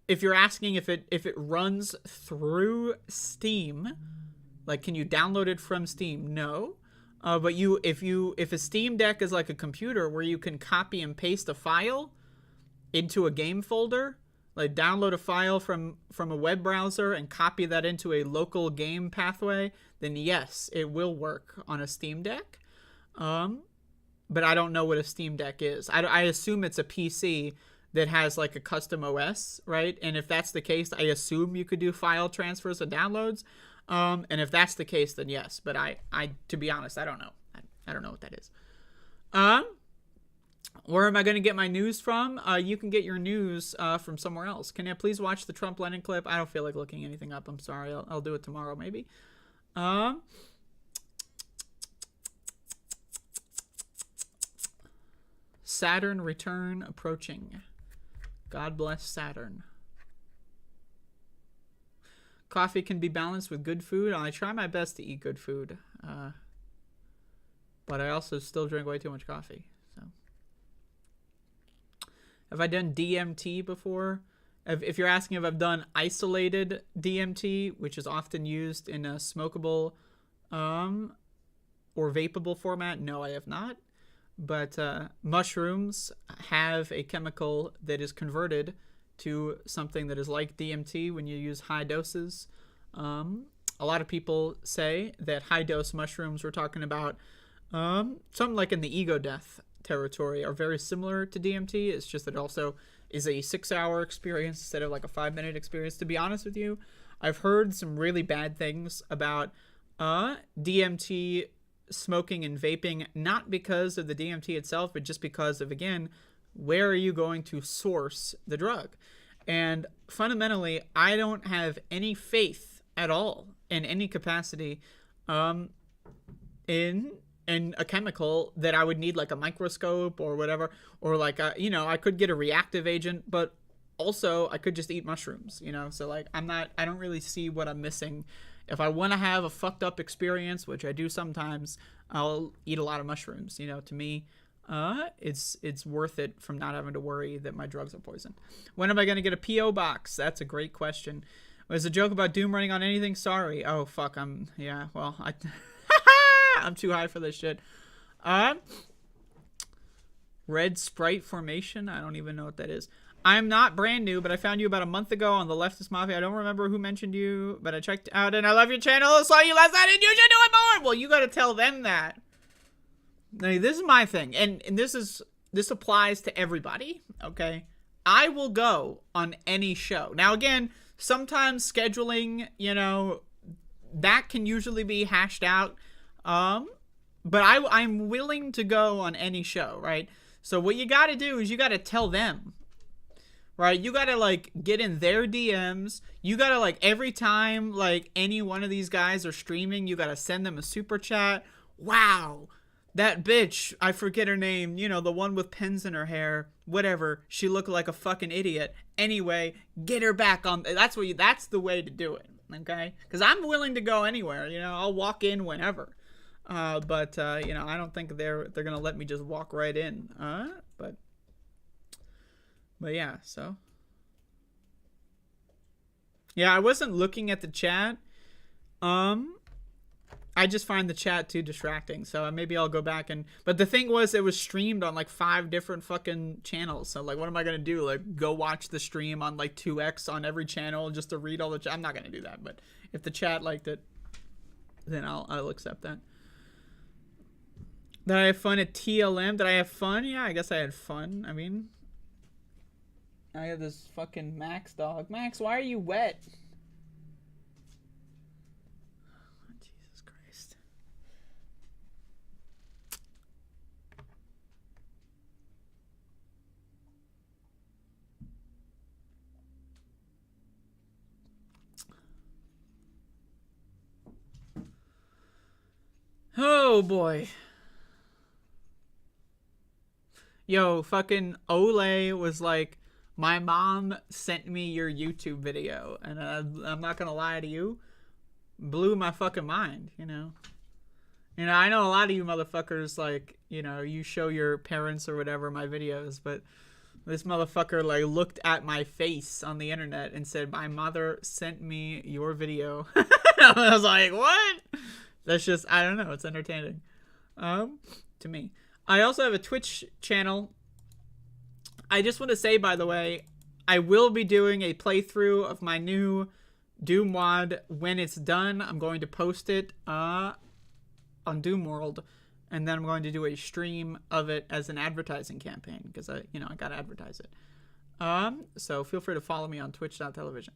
if you're asking if it runs through Steam, like, can you download it from Steam? No. But if a Steam Deck is like a computer where you can copy and paste a file into a game folder, like download a file from a web browser and copy that into a local game pathway, then yes, it will work on a Steam Deck. But I don't know what a Steam Deck is. I assume it's a PC that has like a custom OS, right? And if that's the case, I assume you could do file transfers and downloads. And if that's the case, then yes. But I to be honest, I don't know. I don't know what that is. Where am I going to get my news from? You can get your news from somewhere else. Can I please watch the Trump Lennon clip? I don't feel like looking anything up. I'm sorry. I'll do it tomorrow, maybe. Saturn return approaching. God bless Saturn. Coffee can be balanced with good food. I try my best to eat good food. But I also still drink way too much coffee. So, have I done DMT before? If you're asking if I've done isolated DMT, which is often used in a smokable or vapable format, no, I have not. But mushrooms have a chemical that is converted to something that is like DMT when you use high doses. A lot of people say that high dose mushrooms, we're talking about something like in the ego death territory, are very similar to DMT. It's just that it also is a 6-hour experience instead of like a 5-minute experience. To be honest with you, I've heard some really bad things about DMT smoking and vaping, not because of the DMT itself, but just because of, again, where are you going to source the drug? And fundamentally, I don't have any faith at all in any capacity in a chemical that I would need like a microscope or whatever, or like I could get a reactive agent, but also I could just eat mushrooms, so like I don't really see what I'm missing. If I want to have a fucked up experience, which I do sometimes, I'll eat a lot of mushrooms. To me, it's worth it from not having to worry that my drugs are poisoned. When am I going to get a P.O. box? That's a great question. Was a joke about Doom running on anything? Sorry. Oh, fuck. I'm too high for this shit. Red Sprite formation? I don't even know what that is. I'm not brand new, but I found you about a month ago on the Leftist Mafia. I don't remember who mentioned you, but I checked out and I love your channel. Saw you last night and you should do it more. Well, you got to tell them that. Now, this is my thing, and this applies to everybody, okay? I will go on any show. Now, again, sometimes scheduling, that can usually be hashed out, but I'm willing to go on any show, right? So what you got to do is you got to tell them. Right, you gotta like get in their DMs. You gotta like every time like any one of these guys are streaming, you gotta send them a super chat. Wow, that bitch, I forget her name. The one with pins in her hair. Whatever, she looked like a fucking idiot. Anyway, get her back on. That's the way to do it. Okay, because I'm willing to go anywhere. I'll walk in whenever. But you know, I don't think they're gonna let me just walk right in. But yeah, so yeah, I wasn't looking at the chat. I just find the chat too distracting, so maybe I'll go back and... But the thing was, it was streamed on like 5 different fucking channels, so like, what am I gonna do? Like, go watch the stream on like 2x on every channel just to read all the chat? I'm not gonna do that, but if the chat liked it, then I'll accept that. Did I have fun at TLM? Did I have fun? Yeah, I guess I had fun. I mean, I have this fucking Max dog. Max, why are you wet? Oh boy. Yo, fucking Ole was like, my mom sent me your YouTube video, and I'm not gonna lie to you, blew my fucking mind, you know. You know, I know a lot of you motherfuckers, like, you know, you show your parents or whatever my videos, but this motherfucker, like, looked at my face on the internet and said, my mother sent me your video. I was like, what? That's just, I don't know, it's entertaining. To me. I also have a Twitch channel. I just want to say, by the way, I will be doing a playthrough of my new Doom WOD. When it's done, I'm going to post it on Doom World, and then I'm going to do a stream of it as an advertising campaign, because I gotta advertise it. So feel free to follow me on twitch.television.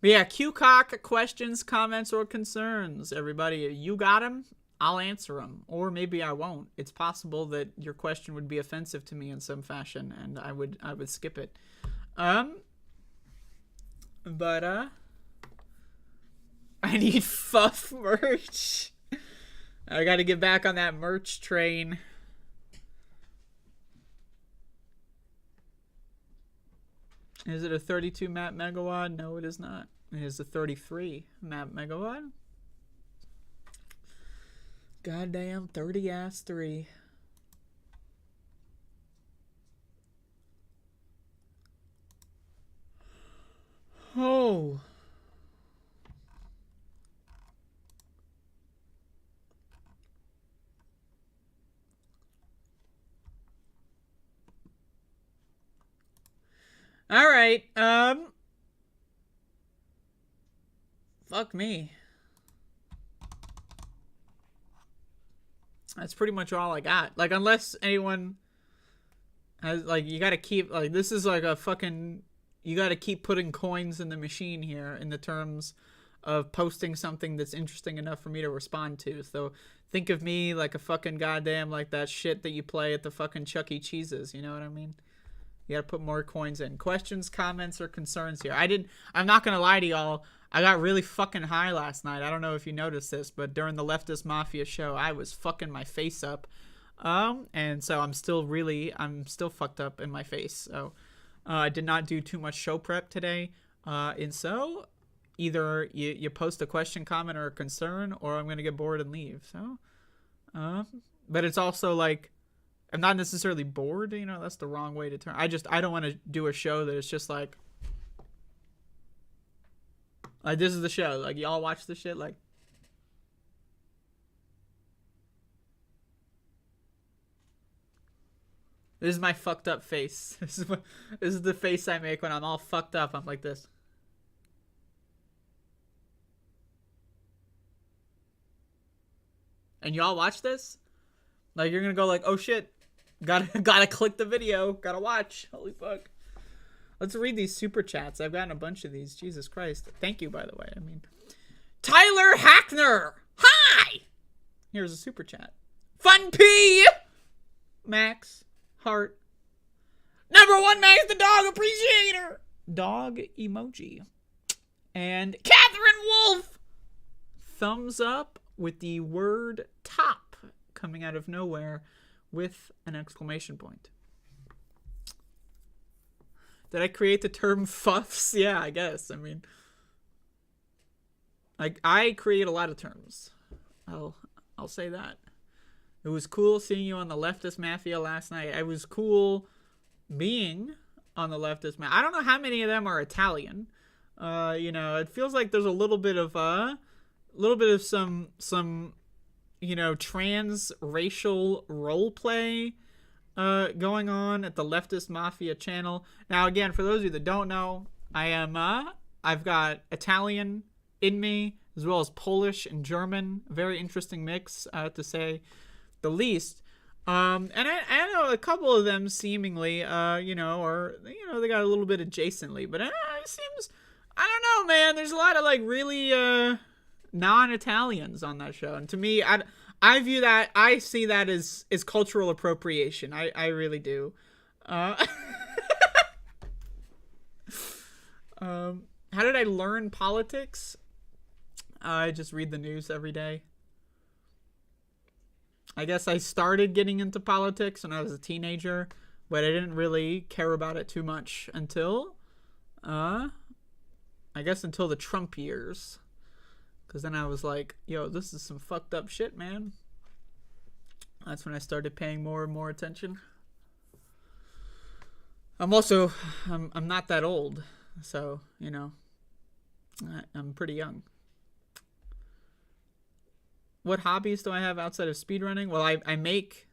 But yeah, QCock, questions, comments, or concerns. Everybody, you got them, I'll answer them. Or maybe I won't. It's possible that your question would be offensive to me in some fashion, and I would skip it. I need Fuff merch. I gotta get back on that merch train. Is it a 32 map megawatt? No, it is not. It is a 33 map megawatt. Goddamn 30-3. Oh. All right. Fuck me. That's pretty much all I got. Like, unless anyone has, like, you gotta keep, like, this is like a fucking, you gotta keep putting coins in the machine here in the terms of posting something that's interesting enough for me to respond to. So think of me like a fucking goddamn, like that shit that you play at the fucking Chuck E. Cheese's, you know what I mean? You gotta put more coins in. Questions, comments, or concerns here. I'm not gonna lie to y'all. I got really fucking high last night. I don't know if you noticed this, but during the Leftist Mafia show, I was fucking my face up. And so I'm still fucked up in my face. So, I did not do too much show prep today. And so, either you post a question, comment, or a concern, or I'm gonna get bored and leave. So, but it's also like, I'm not necessarily bored, you know, that's the wrong way to turn. I don't want to do a show that is just like this is the show. Like, y'all watch this shit, like. This is my fucked up face. This is the face I make when I'm all fucked up. I'm like this. And y'all watch this? Like, you're gonna go like, oh shit. Gotta click the video. Gotta watch. Holy fuck. Let's read these super chats. I've gotten a bunch of these. Jesus Christ. Thank you, by the way. I mean, Tyler Hackner. Hi. Here's a super chat. Fun P. Max. Heart. Number 1 Max the dog appreciator. Dog emoji. And Catherine Wolf. Thumbs up with the word top coming out of nowhere with an exclamation point. Did I create the term fuffs? Yeah, I guess. I mean, I create a lot of terms. I'll say that. It was cool seeing you on the Leftist Mafia last night. It was cool being on the Leftist Mafia. I don't know how many of them are Italian. You know, it feels like there's a little bit of some you know, trans-racial role play going on at the Leftist Mafia channel. Now, again, for those of you that don't know, I've got Italian in me, as well as Polish and German. Very interesting mix, to say the least. And I know a couple of them seemingly, you know, or, you know, they got a little bit adjacently, but it seems, I don't know, man, there's a lot of, like, really, non-Italians on that show. And to me, I view that, I see that as cultural appropriation. I really do. How did I learn politics? I just read the news every day. I guess I started getting into politics when I was a teenager, but I didn't really care about it too much until, I guess until the Trump years. Because then I was like, yo, this is some fucked up shit, man. That's when I started paying more and more attention. I'm not that old, so, you know, I'm pretty young. What hobbies do I have outside of speedrunning? Well, I make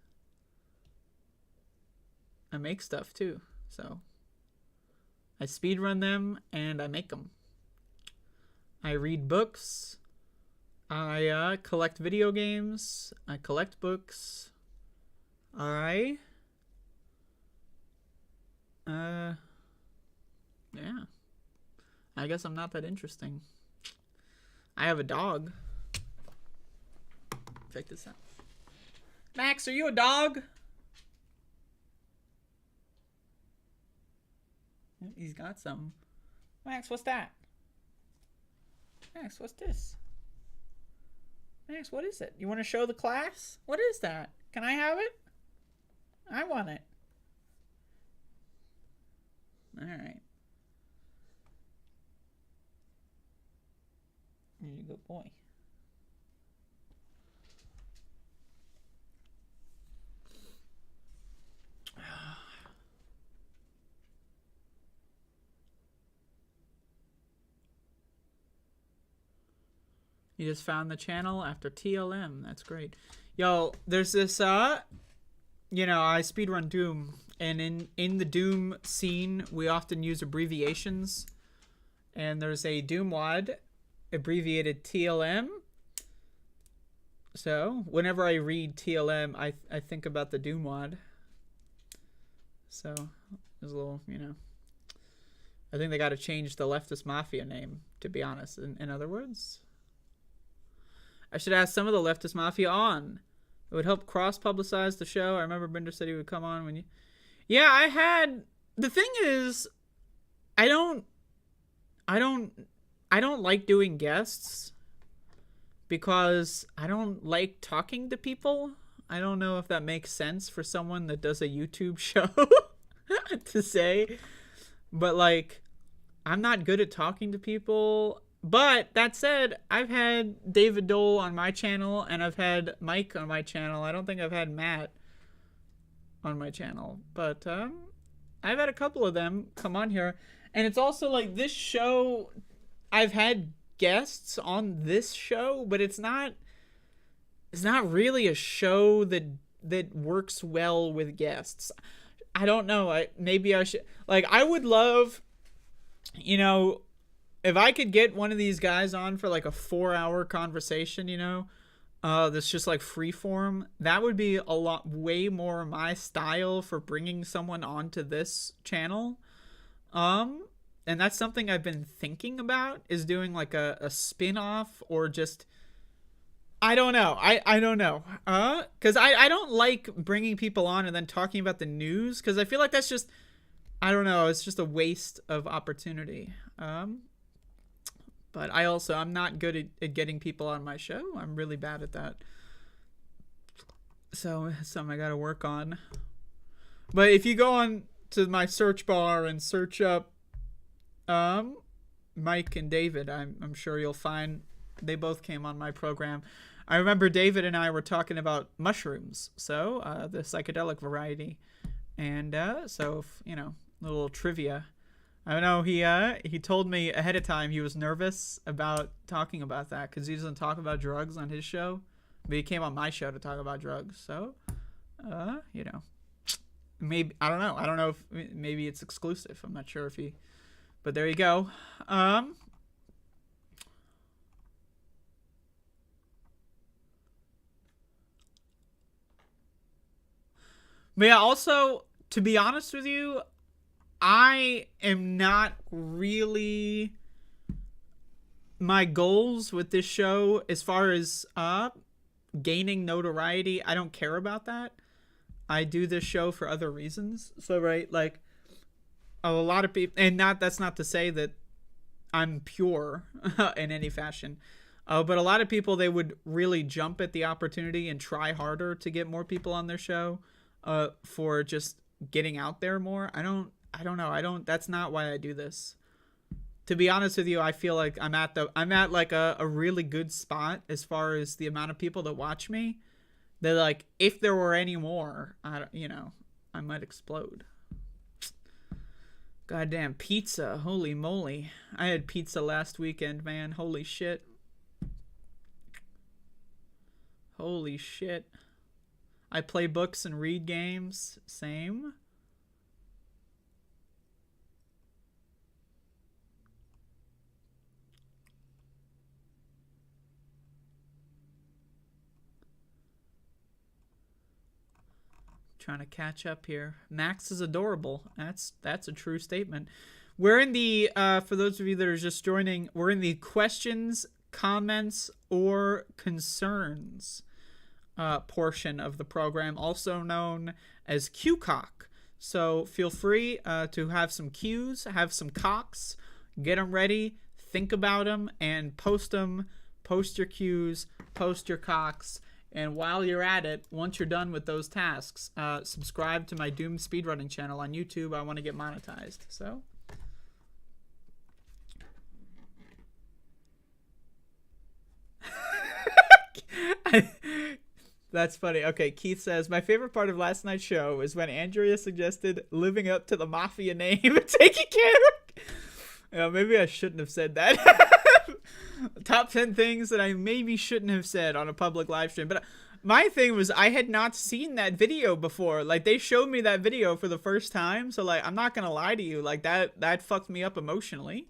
stuff too. So I speedrun them and I make them. I read books. I collect video games. I collect books. Yeah. I guess I'm not that interesting. I have a dog. Check this out. Max, are you a dog? He's got some. Max, what's that? Max, what's this? Max, what is it? You want to show the class? What is that? Can I have it? I want it. Alright. You're a good boy. You just found the channel after TLM. That's great. Yo, there's this, you know, I speedrun Doom. And in the Doom scene, we often use abbreviations. And there's a Doom WOD, abbreviated TLM. So, whenever I read TLM, I think about the Doom WOD. So, there's a little, you know. I think they got to change the Leftist Mafia name, to be honest. In other words, I should ask some of the Leftist Mafia on. It would help cross-publicize the show. I remember Binder said he would come on when you... Yeah, I had... The thing is, I don't like doing guests because I don't like talking to people. I don't know if that makes sense for someone that does a YouTube show to say. But, like, I'm not good at talking to people. But that said, I've had David Dole on my channel and I've had Mike on my channel. I don't think I've had Matt on my channel. But I've had a couple of them come on here. And it's also like this show, I've had guests on this show, but it's not really a show that works well with guests. I don't know. Maybe I should, like, I would love, you know, if I could get one of these guys on for like a 4-hour conversation, you know, that's just like free form, that would be a lot way more my style for bringing someone onto this channel. And that's something I've been thinking about, is doing like a spin-off or just, I don't know. I don't know. Because I don't like bringing people on and then talking about the news, because I feel like that's just, I don't know, it's just a waste of opportunity. But I'm not good at getting people on my show. I'm really bad at that. So it's something I gotta work on. But if you go on to my search bar and search up Mike and David. I'm sure you'll find they both came on my program. I remember David and I were talking about mushrooms, so the psychedelic variety, and so you know, a little trivia. I don't know. He told me ahead of time he was nervous about talking about that because he doesn't talk about drugs on his show, but he came on my show to talk about drugs. So, you know, maybe I don't know. I don't know if maybe it's exclusive. I'm not sure if he, but there you go. But yeah, also, to be honest with you, I am not really... My goals with this show, as far as gaining notoriety, I don't care about that. I do this show for other reasons. So, right, like, a lot of people... And that's not to say that I'm pure in any fashion. But a lot of people, they would really jump at the opportunity and try harder to get more people on their show. For just getting out there more. I don't know. That's not why I do this. To be honest with you, I feel like I'm at like a really good spot as far as the amount of people that watch me. That, like, if there were any more, I might explode. Goddamn pizza. Holy moly. I had pizza last weekend, man. Holy shit. Holy shit. I play books and read games. Same. Trying to catch up here. Max is adorable. That's a true statement. We're in the, for those of you that are just joining, we're in the questions, comments, or concerns portion of the program, also known as Q-Cock. So feel free to have some Q's, have some cocks, get them ready, think about them, and post them. Post your Q's, post your cocks, and while you're at it, once you're done with those tasks, subscribe to my Doom speedrunning channel on YouTube. I want to get monetized, so... That's funny. Okay, Keith says, my favorite part of last night's show is when Andrea suggested living up to the Mafia name and taking care of... maybe I shouldn't have said that. Top 10 things that I maybe shouldn't have said on a public live stream. But my thing was, I had not seen that video before. Like, they showed me that video for the first time. So, like, I'm not going to lie to you. Like, that fucked me up emotionally.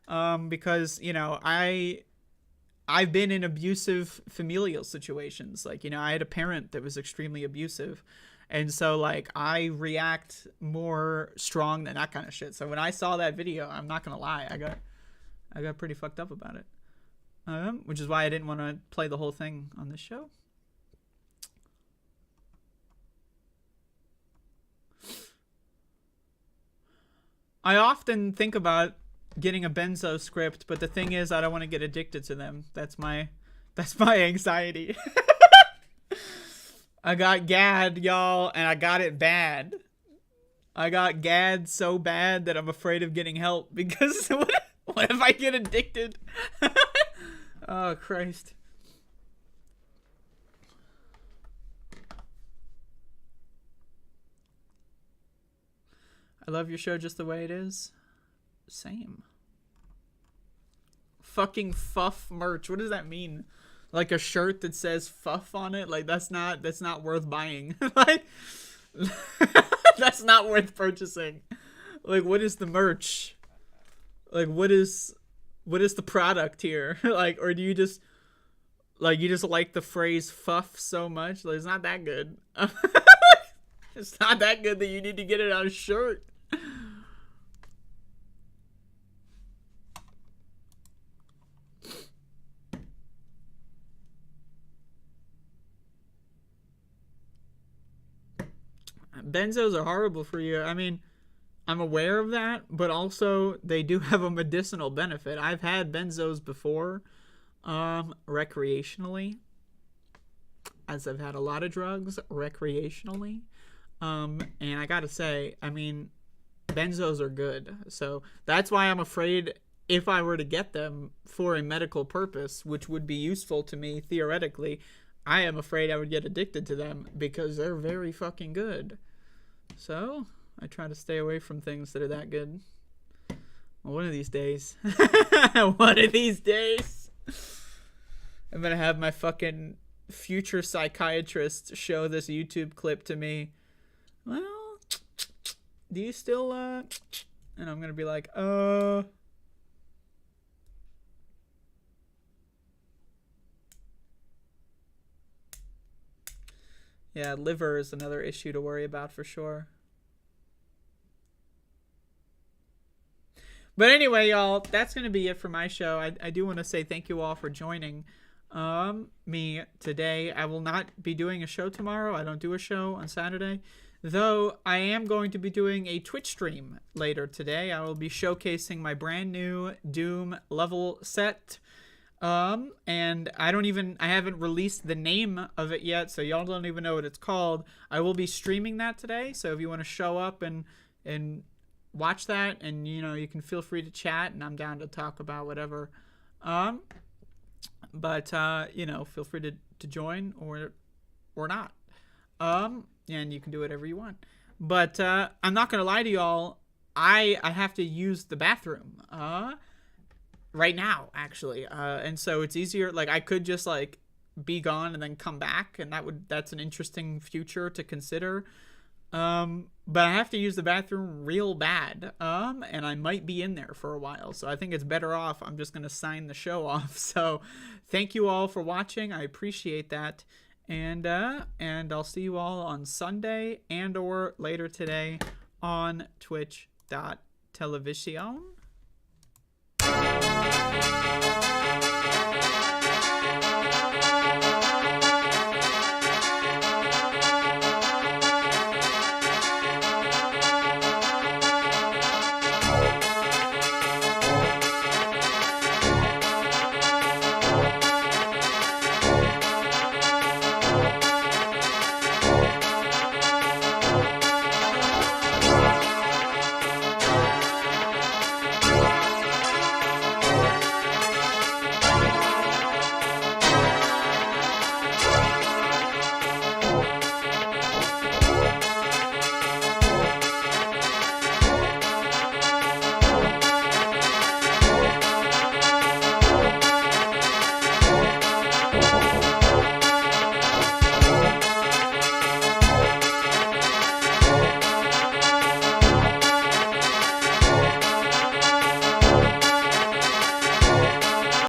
Because, you know, I've been in abusive familial situations. Like, you know, I had a parent that was extremely abusive. And so, like, I react more strong than that kind of shit. So when I saw that video, I'm not going to lie, I got pretty fucked up about it. Which is why I didn't want to play the whole thing on this show. I often think about getting a benzo script, but the thing is, I don't want to get addicted to them. That's my anxiety. I got GAD, y'all, and I got it bad. I got GAD so bad that I'm afraid of getting help because what if I get addicted? Oh, Christ. I love your show just the way it is. Same. Fucking fuff merch. What does that mean? Like a shirt that says fuff on it? Like, that's not worth buying. Like, that's not worth purchasing. Like, what is the merch? Like, what is the product here? Like, or do you just like the phrase fuff so much? Like, it's not that good. It's not that good that you need to get it on a shirt. Benzos are horrible for you. I mean, I'm aware of that, but also they do have a medicinal benefit. I've had benzos before, recreationally, as I've had a lot of drugs recreationally. And I gotta say, I mean, benzos are good. So that's why I'm afraid if I were to get them for a medical purpose, which would be useful to me theoretically, I am afraid I would get addicted to them because they're very fucking good. So I try to stay away from things that are that good. Well, one of these days. One of these days. I'm gonna have my fucking future psychiatrist show this YouTube clip to me. Well, do you still, And I'm gonna be like, Yeah, liver is another issue to worry about for sure. But anyway, y'all, that's going to be it for my show. I do want to say thank you all for joining me today. I will not be doing a show tomorrow. I don't do a show on Saturday. Though I am going to be doing a Twitch stream later today. I will be showcasing my brand new Doom level set. And I haven't released the name of it yet, so y'all don't even know what it's called. I will be streaming that today, so if you want to show up and watch that, and you can feel free to chat, and I'm down to talk about whatever. Feel free to join or not. And you can do whatever you want. But I'm not gonna lie to y'all, I have to use the bathroom. Right now, actually, and so it's easier. Like, I could just be gone and then come back, and that's an interesting future to consider. But I have to use the bathroom real bad, and I might be in there for a while, so I think it's better off I'm just gonna sign the show off. So thank you all for watching. I appreciate that, and I'll see you all on Sunday and/or later today on twitch.television.